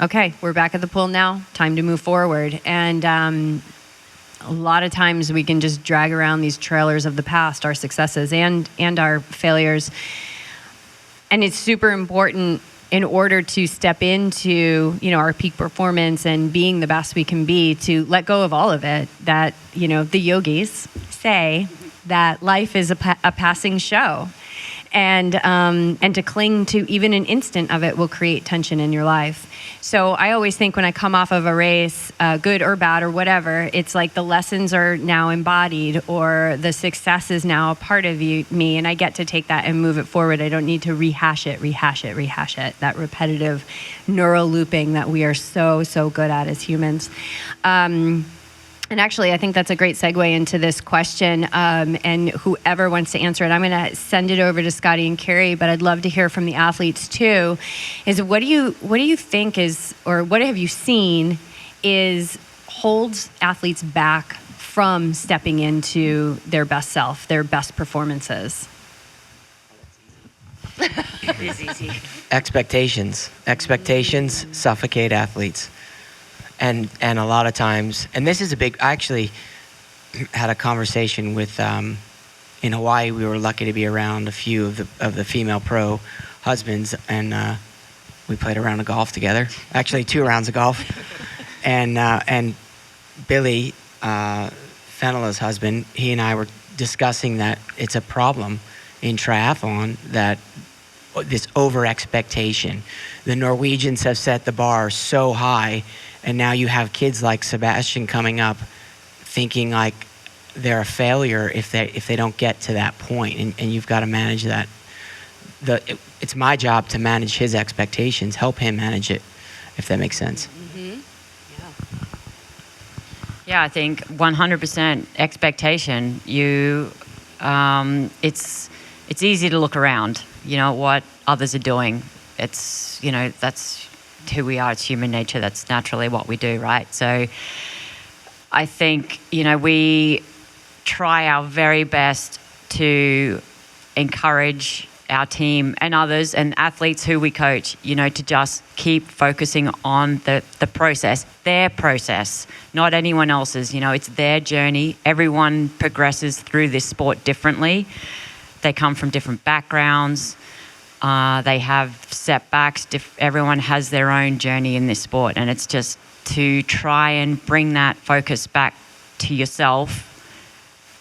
[SPEAKER 4] Okay, we're back at the pool now, time to move forward. And a lot of times we can just drag around these trailers of the past, our successes and our failures. And it's super important in order to step into, our peak performance and being the best we can be, to let go of all of it. That, the yogis say that life is a passing show. And to cling to even an instant of it will create tension in your life. So I always think when I come off of a race, good or bad or whatever, it's like the lessons are now embodied, or the success is now a part of me, and I get to take that and move it forward. I don't need to rehash it. That repetitive neural looping that we are so, so good at as humans. And actually, I think that's a great segue into this question. And whoever wants to answer it, I'm going to send it over to Scottie and Carrie, but I'd love to hear from the athletes too. Is what do you think is, or what have you seen is holds athletes back from stepping into their best self, their best performances?
[SPEAKER 7] It is easy.
[SPEAKER 5] Expectations suffocate athletes. And a lot of times, and this is I actually had a conversation with, in Hawaii, we were lucky to be around a few of the female pro husbands, and we played a round of golf together, actually 2 rounds of golf. And Billy, Fenela's husband, he and I were discussing that it's a problem in triathlon, that this over-expectation. The Norwegians have set the bar so high, and now you have kids like Sebastian coming up thinking like they're a failure if they don't get to that point, and you've got to manage that. It's my job to manage his expectations, help him manage it, if that makes sense.
[SPEAKER 4] Mm-hmm.
[SPEAKER 7] Yeah, I think 100% expectation. It's easy to look around, what others are doing. It's, that's who we are. It's human nature. That's naturally what we do, right? So I think, we try our very best to encourage our team and others and athletes who we coach, to just keep focusing on the process, their process, not anyone else's. It's their journey. Everyone progresses through this sport differently. They come from different backgrounds. They have setbacks. Everyone has their own journey in this sport, and it's just to try and bring that focus back to yourself.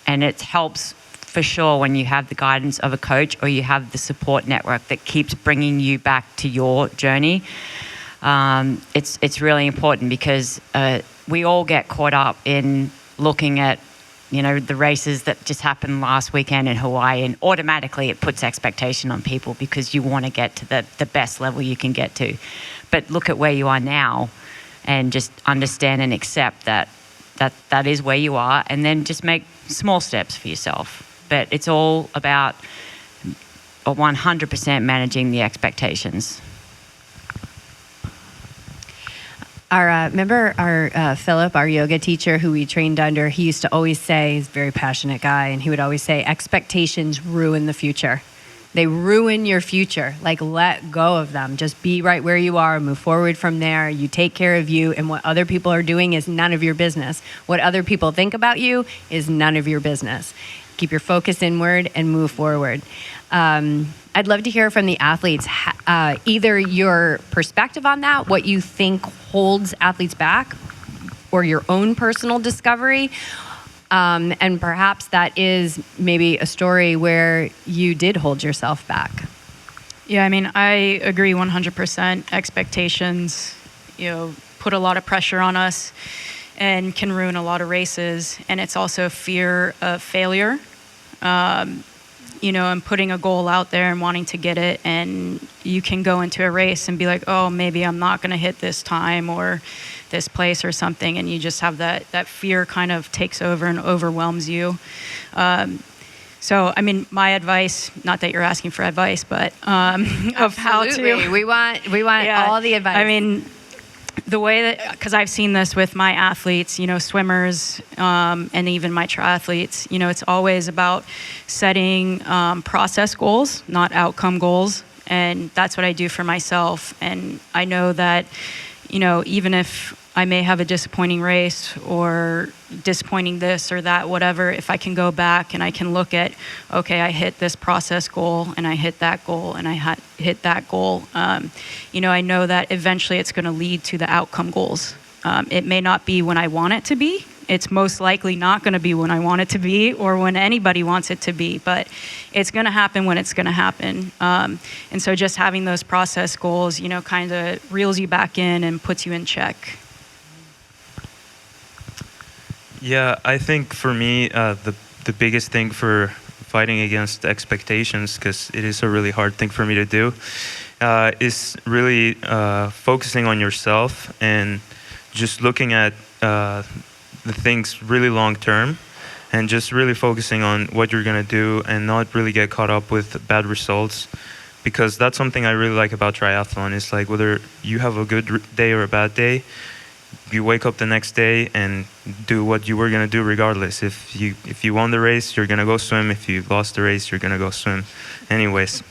[SPEAKER 7] And it helps for sure when you have the guidance of a coach, or you have the support network that keeps bringing you back to your journey. It's really important, because we all get caught up in looking at the races that just happened last weekend in Hawaii, and automatically it puts expectation on people because you want to get to the best level you can get to. But look at where you are now and just understand and accept that is where you are, and then just make small steps for yourself. But it's all about 100% managing the expectations.
[SPEAKER 4] Remember our Philip, our yoga teacher who we trained under, he used to always say, he's a very passionate guy, and he would always say, expectations ruin the future. They ruin your future. Like, let go of them. Just be right where you are, move forward from there. You take care of you, and what other people are doing is none of your business. What other people think about you is none of your business. Keep your focus inward and move forward. I'd love to hear from the athletes, either your perspective on that, what you think holds athletes back, or your own personal discovery. And perhaps that is maybe a story where you did hold yourself back.
[SPEAKER 3] Yeah, I mean, I agree 100%. Expectations, put a lot of pressure on us and can ruin a lot of races. And it's also fear of failure. And putting a goal out there and wanting to get it, and you can go into a race and be like, oh, maybe I'm not going to hit this time or this place or something, and you just have that fear kind of takes over and overwhelms you. So, I mean, my advice, not that you're asking for advice, but of how to...
[SPEAKER 4] We want all the advice.
[SPEAKER 3] I mean, the way that, because I've seen this with my athletes, swimmers, and even my triathletes, it's always about setting process goals, not outcome goals. And that's what I do for myself. And I know that, even if I may have a disappointing race or disappointing this or that, whatever, if I can go back and I can look at, okay, I hit this process goal and I hit that goal and I hit that goal, I know that eventually it's going to lead to the outcome goals. It may not be when I want it to be. It's most likely not going to be when I want it to be or when anybody wants it to be, but it's going to happen when it's going to happen. And so just having those process goals, kind of reels you back in and puts you in check.
[SPEAKER 2] Yeah, I think for me, the biggest thing for fighting against expectations, because it is a really hard thing for me to do, is really focusing on yourself and just looking at the things really long term and just really focusing on what you're going to do and not really get caught up with bad results, because that's something I really like about triathlon. It's like whether you have a good day or a bad day, you wake up the next day and do what you were going to do regardless. If you won the race, you're going to go swim. If you lost the race, you're going to go swim anyways.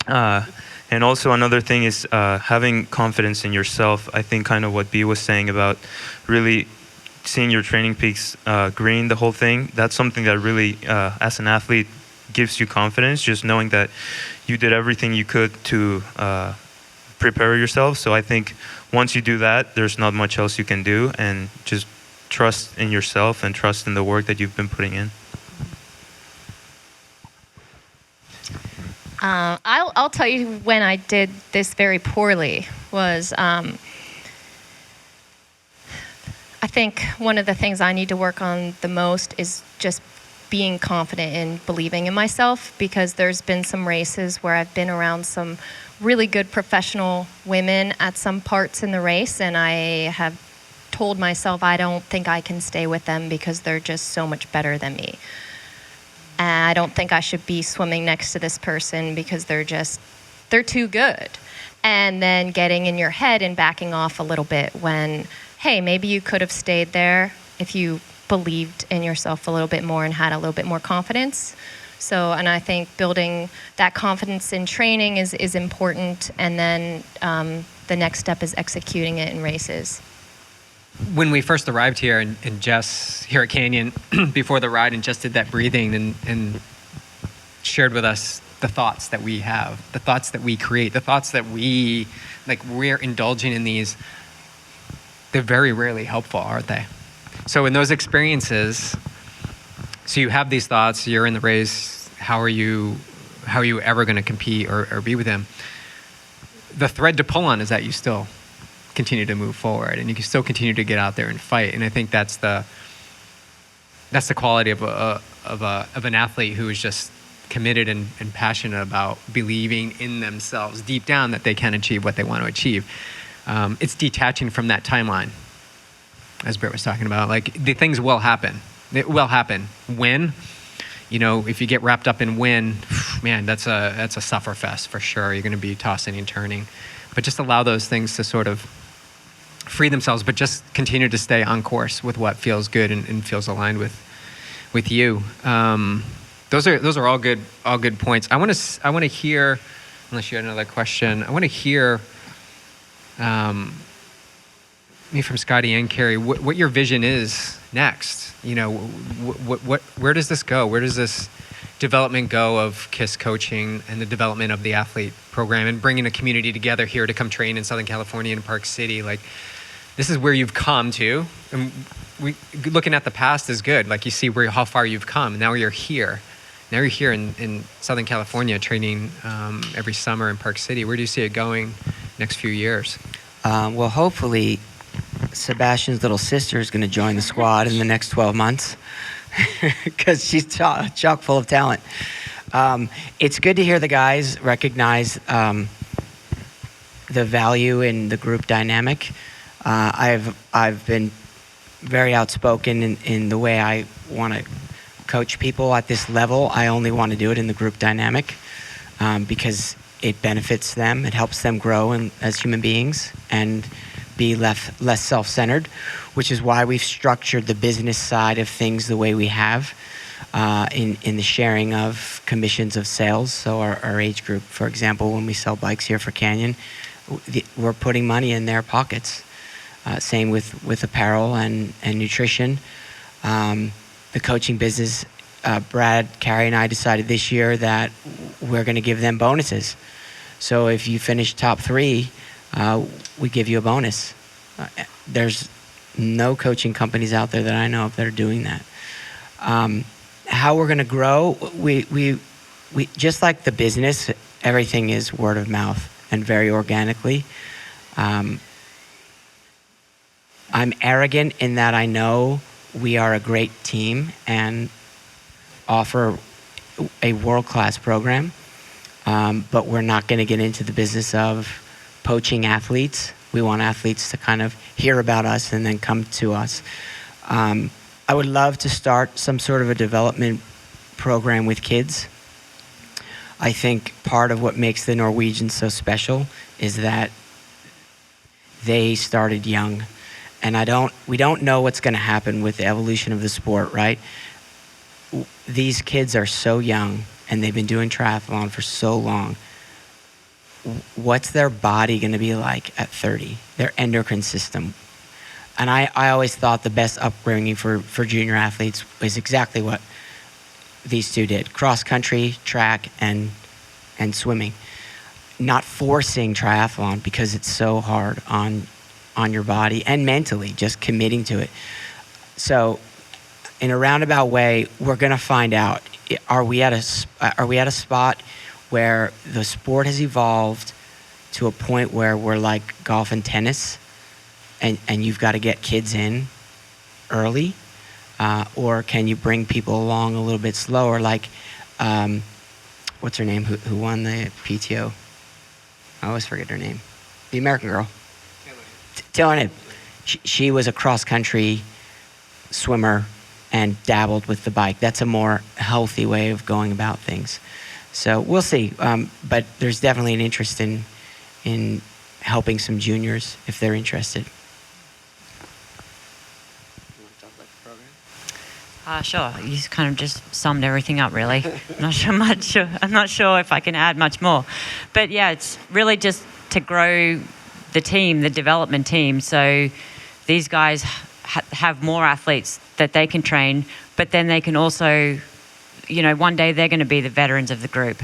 [SPEAKER 2] And also another thing is having confidence in yourself. I think kind of what B was saying about really seeing your training peaks green, the whole thing, that's something that really, as an athlete, gives you confidence, just knowing that you did everything you could to prepare yourself. So I think once you do that, there's not much else you can do, and just trust in yourself and trust in the work that you've been putting in.
[SPEAKER 1] I'll tell you when I did this very poorly was I think one of the things I need to work on the most is just being confident in believing in myself, because there's been some races where I've been around some really good professional women at some parts in the race, and I have told myself I don't think I can stay with them because they're just so much better than me. And I don't think I should be swimming next to this person because they're too good. And then getting in your head and backing off a little bit when, hey, maybe you could have stayed there if you believed in yourself a little bit more and had a little bit more confidence. So, and I think building that confidence in training is important. And then the next step is executing it in races.
[SPEAKER 6] When we first arrived here, and Jess here at Canyon before the ride, and Jess did that breathing and shared with us the thoughts that we have, the thoughts that we create, the thoughts that we're indulging in these. They're very rarely helpful, aren't they? So in those experiences, so you have these thoughts, you're in the race, how are you ever going to compete or be with him? The thread to pull on is that you still continue to move forward, and you can still continue to get out there and fight. And I think that's the quality of an athlete who is just committed and passionate about believing in themselves deep down that they can achieve what they want to achieve. It's detaching from that timeline, as Britt was talking about. Like, the things will happen. It will happen. When, if you get wrapped up in win, man, that's a suffer fest for sure. You're going to be tossing and turning, but just allow those things to sort of free themselves, but just continue to stay on course with what feels good and feels aligned with you. Those are all good points. I want to hear, unless you had another question, I want to hear me from Scottie and Carrie what your vision is next. You know, where does this go? Where does this development go of KIS Coaching and the development of the athlete program and bringing a community together here to come train in Southern California and Park City? Like, this is where you've come to, and looking at the past is good. Like, you see how far you've come. Now you're here. Now you're here in Southern California training every summer in Park City. Where do you see it going next few years?
[SPEAKER 5] Well, hopefully, Sebastian's little sister is going to join the squad in the next 12 months because she's chock full of talent. It's good to hear the guys recognize the value in the group dynamic. I've been very outspoken in the way I want to coach people at this level. I only want to do it in the group dynamic because it benefits them. It helps them grow as human beings and be less self-centered, which is why we've structured the business side of things the way we have in the sharing of commissions of sales. So our age group, for example, when we sell bikes here for Canyon, we're putting money in their pockets. Same with apparel and nutrition. The coaching business, Brad, Carrie, and I decided this year that we're going to give them bonuses. So if you finish top 3, we give you a bonus. There's no coaching companies out there that I know of that are doing that. How we're going to grow, we just like the business, everything is word of mouth and very organically. I'm arrogant in that I know we are a great team and offer a world-class program, but we're not going to get into the business of poaching athletes. We want athletes to kind of hear about us and then come to us. I would love to start some sort of a development program with kids. I think part of what makes the Norwegians so special is that they started young. And we don't know what's going to happen with the evolution of the sport, right? These kids are so young and they've been doing triathlon for so long. What's their body going to be like at 30? Their endocrine system. And I always thought the best upbringing for junior athletes was exactly what these two did. Cross country, track, and swimming. Not forcing triathlon because it's so hard on your body and mentally, just committing to it. So in a roundabout way, we're going to find out, are we at a spot where the sport has evolved to a point where we're like golf and tennis and you've got to get kids in early? Or can you bring people along a little bit slower? Like, what's her name? Who won the PTO? I always forget her name. The American girl. Taylor. She was a cross-country swimmer and dabbled with the bike. That's a more healthy way of going about things. So we'll see. But there's definitely an interest in helping some juniors if they're interested.
[SPEAKER 7] Sure. You kind of just summed everything up, really. I'm not sure if I can add much more. But yeah, it's really just to grow the team, the development team. So these guys have more athletes that they can train, but then they can also, one day they're going to be the veterans of the group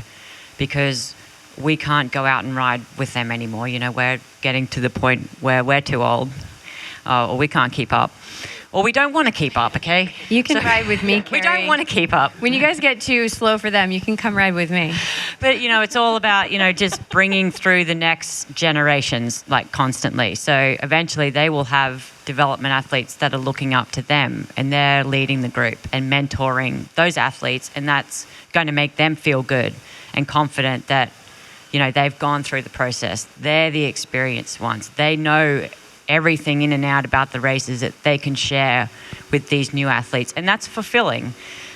[SPEAKER 7] because we can't go out and ride with them anymore. We're getting to the point where we're too old or we can't keep up. Or we don't want to keep up, okay?
[SPEAKER 4] You can ride with me, Carrie.
[SPEAKER 7] We don't want to keep up.
[SPEAKER 4] When you guys get too slow for them, you can come ride with me.
[SPEAKER 7] But, it's all about, just bringing through the next generations, like, constantly. So eventually they will have development athletes that are looking up to them and they're leading the group and mentoring those athletes, and that's going to make them feel good and confident that, they've gone through the process. They're the experienced ones. They know everything in and out about the races that they can share with these new athletes, and that's fulfilling.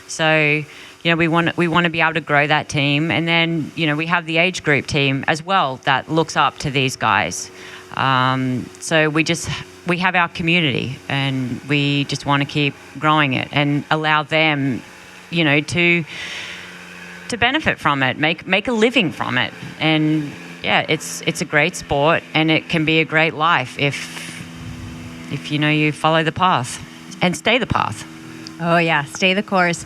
[SPEAKER 7] So we want to be able to grow that team, and then we have the age group team as well that looks up to these guys. So we just we have our community, and we just want to keep growing it and allow them, you know, to benefit from it, make a living from it. And yeah, it's a great sport, and it can be a great life if you know, you follow the path and stay the path.
[SPEAKER 4] Oh yeah, stay the course.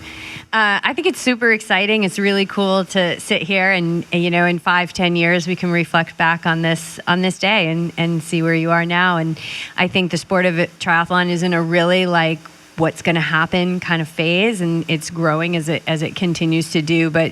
[SPEAKER 4] I think it's super exciting. It's really cool to sit here and you know, in 5-10 years we can reflect back on this day and see where you are now. And I think the sport of triathlon is in a really like what's going to happen kind of phase, and it's growing as it continues to do. But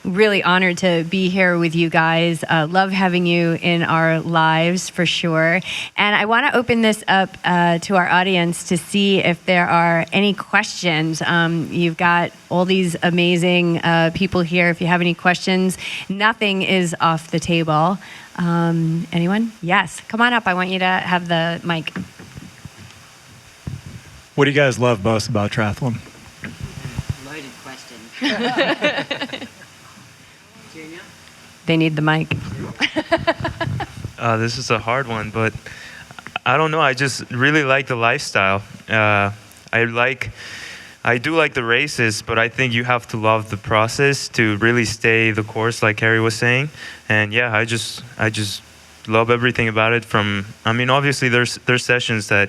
[SPEAKER 4] really honored to be here with you guys. Love having you in our lives for sure. And I want to open this up to our audience to see if there are any questions. You've got all these amazing people here. If you have any questions, nothing is off the table. Anyone? Yes, come on up. I want you to have the mic.
[SPEAKER 8] What do you guys love most about triathlon?
[SPEAKER 7] Loaded question.
[SPEAKER 4] They need the mic.
[SPEAKER 2] This is a hard one, but I don't know. I just really like the lifestyle. I do like the races, but I think you have to love the process to really stay the course, like Carrie was saying. And yeah, I just love everything about it. I mean, obviously there's sessions that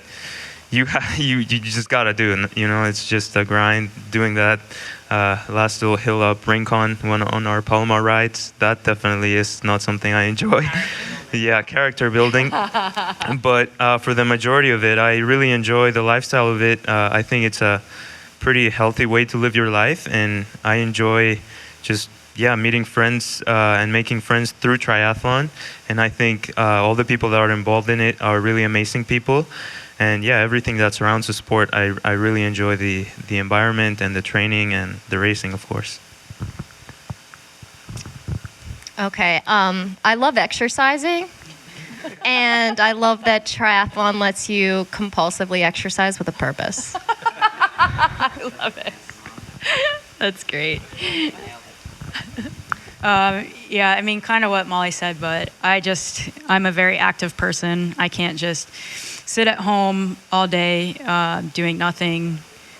[SPEAKER 2] you just gotta do, and you know, it's just a grind doing that. Last little hill up Rincon on our Palomar rides, that definitely is not something I enjoy. Yeah, character building. But for the majority of it, I really enjoy the lifestyle of it. I think it's a pretty healthy way to live your life, and I enjoy just meeting friends and making friends through triathlon. And I think all the people that are involved in it are really amazing people. And yeah, everything that surrounds the sport, I really enjoy the environment and the training and the racing, of course.
[SPEAKER 1] Okay, I love exercising, and I love that triathlon lets you compulsively exercise with a purpose.
[SPEAKER 3] I love it. That's great. Yeah, I mean, kind of what Mollie said, but I'm a very active person. I can't just sit at home all day doing nothing.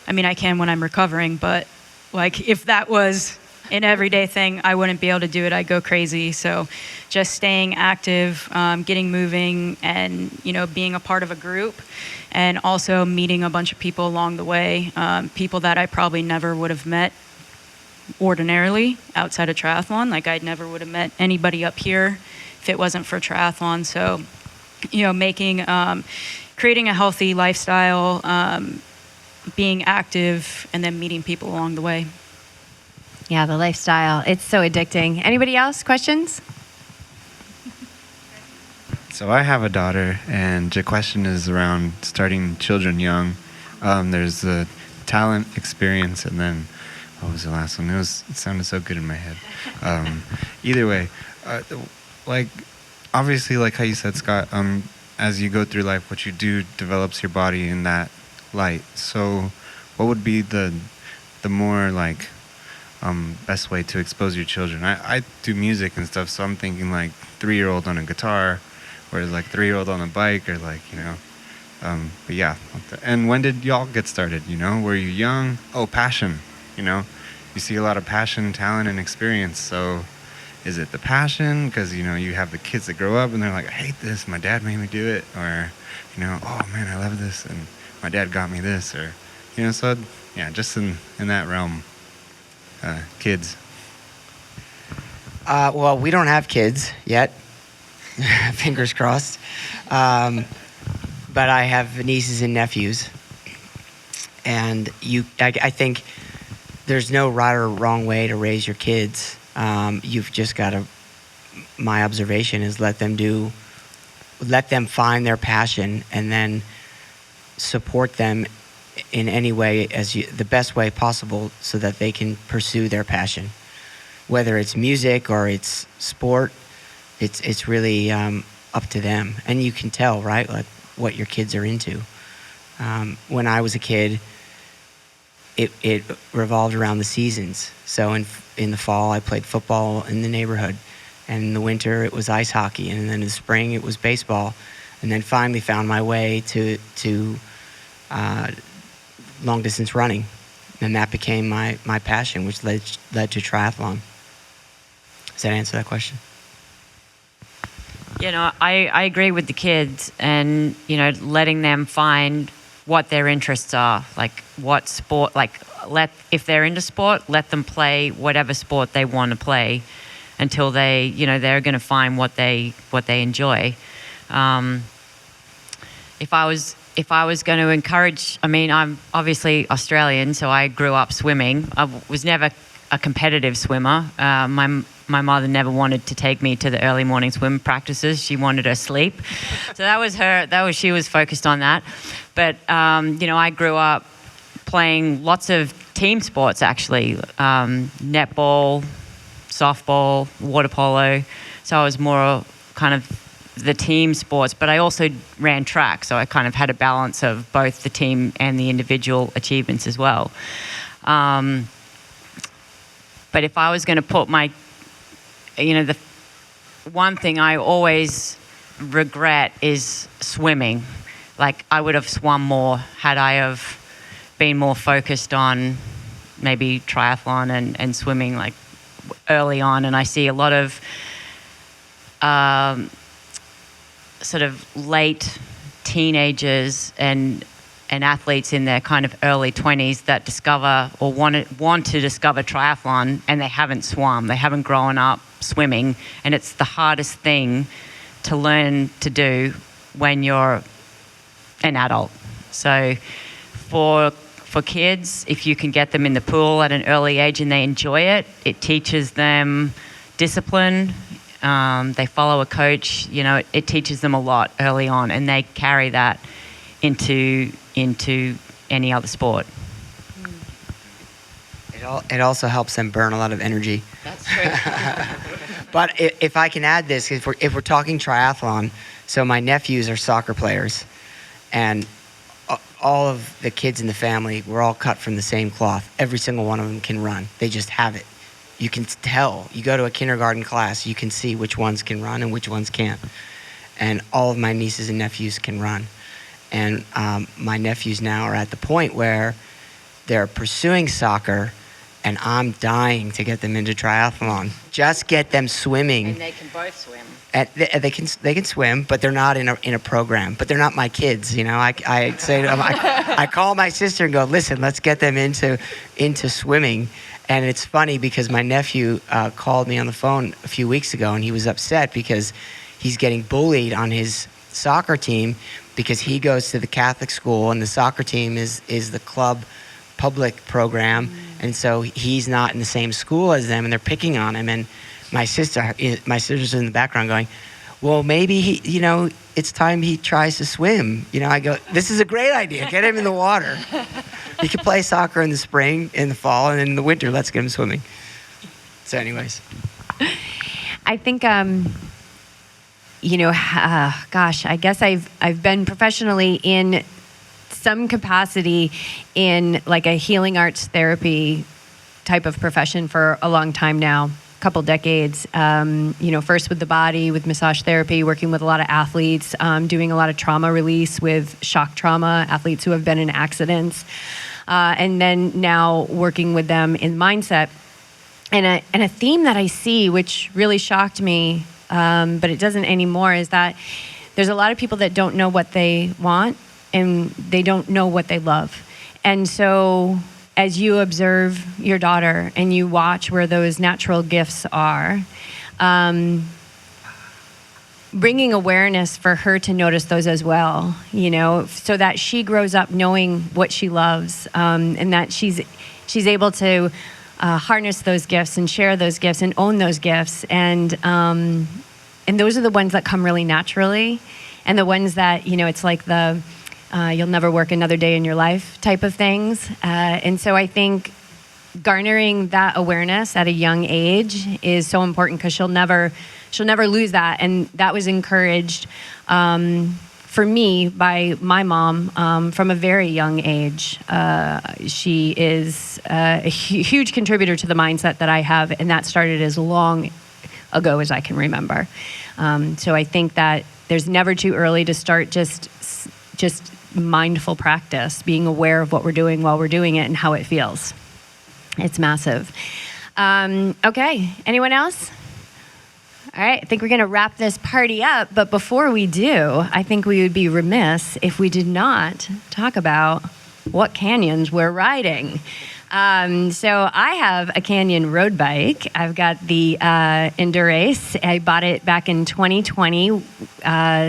[SPEAKER 3] I mean, I can when I'm recovering, but like if that was an everyday thing, I wouldn't be able to do it. I'd go crazy. So just staying active, getting moving, and, you know, being a part of a group, and also meeting a bunch of people along the way, people that I probably never would have met ordinarily outside of triathlon. Like I never would have met anybody up here if it wasn't for triathlon. So, you know, creating a healthy lifestyle, being active, and then meeting people along the way.
[SPEAKER 4] Yeah, the lifestyle. It's so addicting. Anybody else? Questions?
[SPEAKER 9] So I have a daughter, and the question is around starting children young. There's the talent, experience, and then what was the last one? It sounded so good in my head. Either way, like obviously, like how you said, Scott, as you go through life, what you do develops your body in that light. So what would be the more like best way to expose your children? I do music and stuff, so I'm thinking like 3-year-old on a guitar, or like 3-year-old on a bike, or like, you know, but yeah. And when did y'all get started? You know, were you young? Oh, passion. You know, you see a lot of passion, talent, and experience. So is it the passion? Because, you know, you have the kids that grow up and they're like, I hate this, my dad made me do it. Or, you know, oh man, I love this, and my dad got me this. Or, you know, so yeah, just in that realm. Kids.
[SPEAKER 5] Well, we don't have kids yet. Fingers crossed. But I have nieces and nephews. And I think there's no right or wrong way to raise your kids. You've just got to, my observation is let them find their passion, and then support them in any way the best way possible, so that they can pursue their passion. Whether it's music or it's sport, it's really up to them. And you can tell, right, like what your kids are into. When I was a kid, it revolved around the seasons. So in the fall, I played football in the neighborhood, and in the winter it was ice hockey, and then in the spring it was baseball, and then finally found my way to long distance running, and that became my passion, which led to triathlon. Does that answer that question?
[SPEAKER 7] You know, I agree with the kids, and you know, letting them find what their interests are, like what sport, like if they're into sport, let them play whatever sport they want to play until they, you know, they're going to find what they enjoy. If I was going to encourage, I mean, I'm obviously Australian, so I grew up swimming. I was never a competitive swimmer. My mother never wanted to take me to the early morning swim practices. She wanted her sleep. So she was focused on that. But, you know, I grew up playing lots of team sports, actually. Netball, softball, water polo. So I was more kind of the team sports, but I also ran track. So I kind of had a balance of both the team and the individual achievements as well. But if I was going to put the one thing I always regret is swimming. Like, I would have swum more had I have been more focused on maybe triathlon and swimming like early on. And I see a lot of sort of late teenagers and athletes in their kind of early 20s that discover or want to discover triathlon, and they haven't swum. They haven't grown up swimming, and it's the hardest thing to learn to do when you're an adult. So for kids, if you can get them in the pool at an early age and they enjoy it, it teaches them discipline. They follow a coach. You know, it teaches them a lot early on, and they carry that into any other sport.
[SPEAKER 5] It also helps them burn a lot of energy.
[SPEAKER 7] That's true.
[SPEAKER 5] But if I can add this, if we're talking triathlon, so my nephews are soccer players, and all of the kids in the family, we're all cut from the same cloth. Every single one of them can run. They just have it. You can tell. You go to a kindergarten class, you can see which ones can run and which ones can't. And all of my nieces and nephews can run. And my nephews now are at the point where they're pursuing soccer, and I'm dying to get them into triathlon. Just get them swimming.
[SPEAKER 7] And they can both swim.
[SPEAKER 5] And they can swim, but they're not in a program. But they're not my kids, you know. I say to them, I call my sister and go, listen, let's get them into swimming. And it's funny because my nephew called me on the phone a few weeks ago, and he was upset because he's getting bullied on his soccer team because he goes to the Catholic school, and the soccer team is the club public program, and so he's not in the same school as them, and they're picking on him. And my sister's in the background going, well, maybe it's time he tries to swim. You know, I go, this is a great idea. Get him in the water. He can play soccer in the spring, in the fall, and in the winter, let's get him swimming. So anyways.
[SPEAKER 4] I think, gosh, I guess I've been professionally in some capacity in like a healing arts therapy type of profession for a long time now, a couple decades. First with the body, with massage therapy, working with a lot of athletes, doing a lot of trauma release with shock trauma, athletes who have been in accidents, and then now working with them in mindset. And a theme that I see, which really shocked me, but it doesn't anymore, is that there's a lot of people that don't know what they want, and they don't know what they love. And so as you observe your daughter and you watch where those natural gifts are, bringing awareness for her to notice those as well, so that she grows up knowing what she loves, and that she's able to harness those gifts and share those gifts and own those gifts. And those are the ones that come really naturally, and the ones that, it's like the you'll never work another day in your life type of things. And so I think garnering that awareness at a young age is so important, because she'll never lose that. And that was encouraged for me by my mom from a very young age. She is a huge contributor to the mindset that I have, and that started as long ago as I can remember. So I think that There's never too early to start just mindful practice, being aware of what we're doing while we're doing it and how it feels. It's massive. Okay, anyone else? All right, I think we're going to wrap this party up. But before we do, I think we would be remiss if we did not talk about what canyons we're riding. So I have a Canyon road bike. I've got the Endurace. I bought it back in 2020.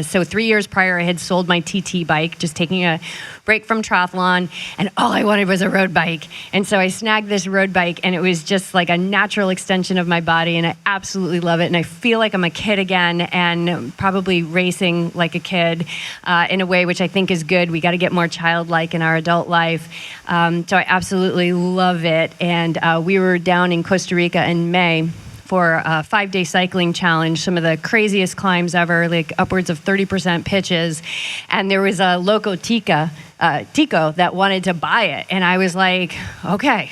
[SPEAKER 4] So 3 years prior, I had sold my TT bike, just taking a break from triathlon, and all I wanted was a road bike. And so I snagged this road bike, and it was just like a natural extension of my body, and I absolutely love it. And I feel like I'm a kid again, and probably racing like a kid in a way which I think is good. We got to get more childlike in our adult life. So I absolutely love it. And we were down in Costa Rica in May for a 5-day cycling challenge, some of the craziest climbs ever, like upwards of 30% pitches. And there was a local Tico that wanted to buy it. And I was like, okay,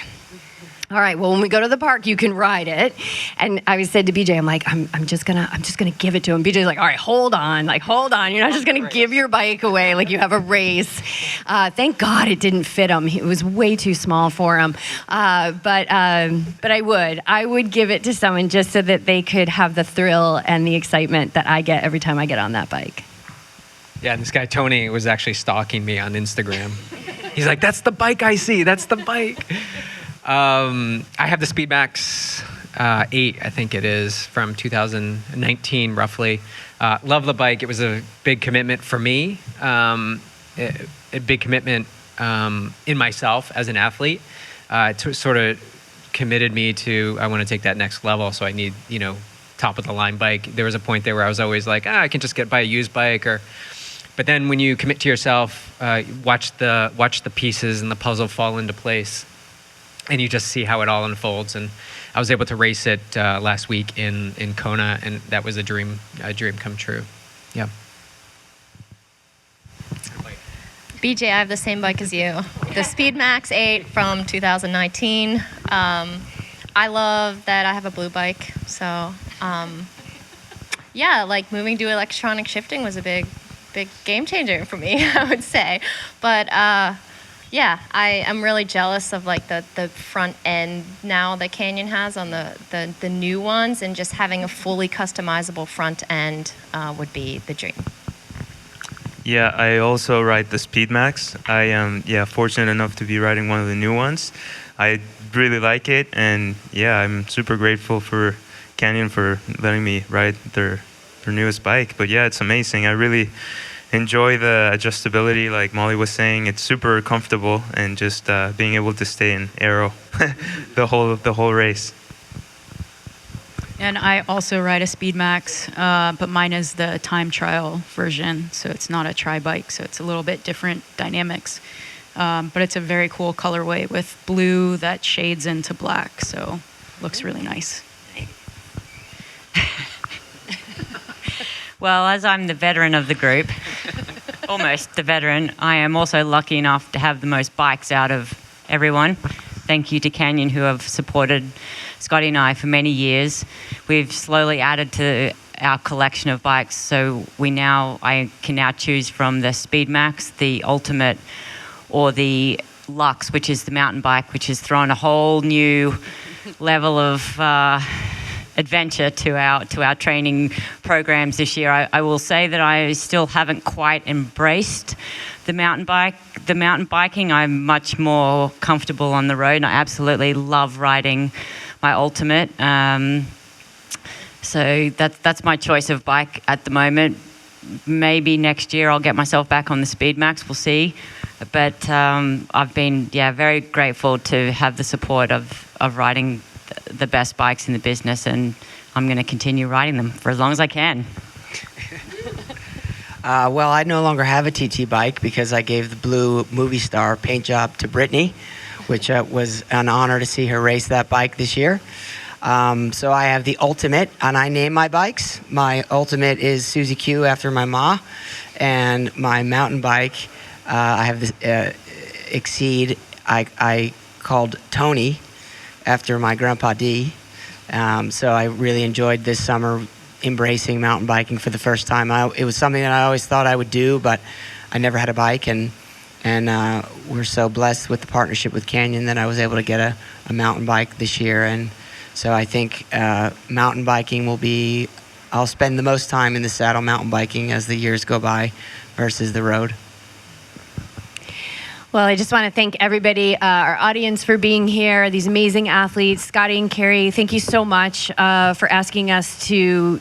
[SPEAKER 4] all right, well, when we go to the park, you can ride it. And I said to BJ, I'm like, I'm just gonna give it to him. BJ's like, all right, hold on. You're not just gonna give your bike away like you have a race. Thank God it didn't fit him. It was way too small for him. But I would give it to someone just so that they could have the thrill and the excitement that I get every time I get on that bike.
[SPEAKER 6] Yeah, and this guy Tony was actually stalking me on Instagram. He's like, that's the bike I see. That's the bike. I have the Speedmax 8, I think it is, from 2019, roughly. Love the bike. It was a big commitment for me, a big commitment in myself as an athlete. It sort of committed me to, I want to take that next level, so I need, top of the line bike. There was a point there where I was always like, I can just buy a used bike, but then when you commit to yourself, watch the pieces and the puzzle fall into place. And you just see how it all unfolds. And I was able to race it last week in Kona, and that was a dream come true. Yeah.
[SPEAKER 1] BJ, I have the same bike as you. The Speedmax 8 from 2019. I love that I have a blue bike. So, moving to electronic shifting was a big game changer for me, I would say. But I am really jealous of the front end now that Canyon has on the new ones, and just having a fully customizable front end would be the dream.
[SPEAKER 2] Yeah, I also ride the Speedmax. I am fortunate enough to be riding one of the new ones. I really like it, and I'm super grateful for Canyon for letting me ride their newest bike. But it's amazing. I really enjoy the adjustability, like Mollie was saying. It's super comfortable, and just being able to stay in aero the whole race.
[SPEAKER 3] And I also ride a Speedmax, but mine is the time trial version, so it's not a tri-bike, so it's a little bit different dynamics. But it's a very cool colorway with blue that shades into black, so looks really nice.
[SPEAKER 7] Well, as I'm the veteran of the group, almost the veteran, I am also lucky enough to have the most bikes out of everyone. Thank you to Canyon, who have supported Scottie and I for many years. We've slowly added to our collection of bikes, so I can now choose from the Speedmax, the Ultimate, or the Lux, which is the mountain bike, which has thrown a whole new level of adventure to our training programs this year. I will say that I still haven't quite embraced the mountain bike. The mountain biking, I'm much more comfortable on the road, and I absolutely love riding my Ultimate. So that's my choice of bike at the moment. Maybe next year I'll get myself back on the Speedmax. We'll see. But I've been very grateful to have the support of riding the best bikes in the business, and I'm going to continue riding them for as long as I can.
[SPEAKER 5] Well, I no longer have a TT bike because I gave the blue movie star paint job to Brittany, which was an honor to see her race that bike this year. So I have the Ultimate, and I name my bikes. My Ultimate is Susie Q after my ma, and my mountain bike, I have this Exceed. I called Tony after my grandpa D. So I really enjoyed this summer embracing mountain biking for the first time. It was something that I always thought I would do, but I never had a bike, and we're so blessed with the partnership with Canyon that I was able to get a mountain bike this year. And so I think mountain biking will be, I'll spend the most time in the saddle mountain biking as the years go by versus the road.
[SPEAKER 4] Well, I just want to thank everybody, our audience, for being here, these amazing athletes. Scottie and Carrie, thank you so much for asking us to,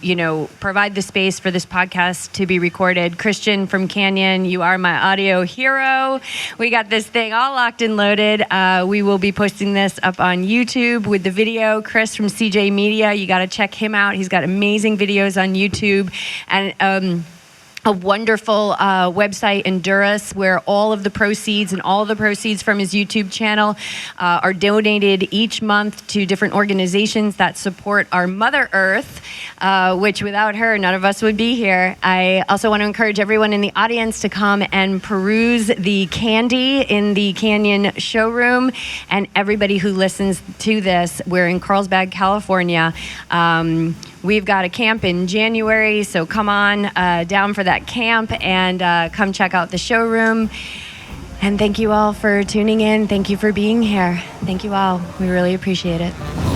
[SPEAKER 4] provide the space for this podcast to be recorded. Christian from Canyon, you are my audio hero. We got this thing all locked and loaded. We will be posting this up on YouTube with the video. Chris from CJ Media, you got to check him out. He's got amazing videos on YouTube. And a wonderful website, Endurus, where all of the proceeds from his YouTube channel are donated each month to different organizations that support our Mother Earth, which without her, none of us would be here. I also want to encourage everyone in the audience to come and peruse the candy in the Canyon showroom. And everybody who listens to this, we're in Carlsbad, California. We've got a camp in January, so come on down for that camp and come check out the showroom. And thank you all for tuning in. Thank you for being here. Thank you all. We really appreciate it.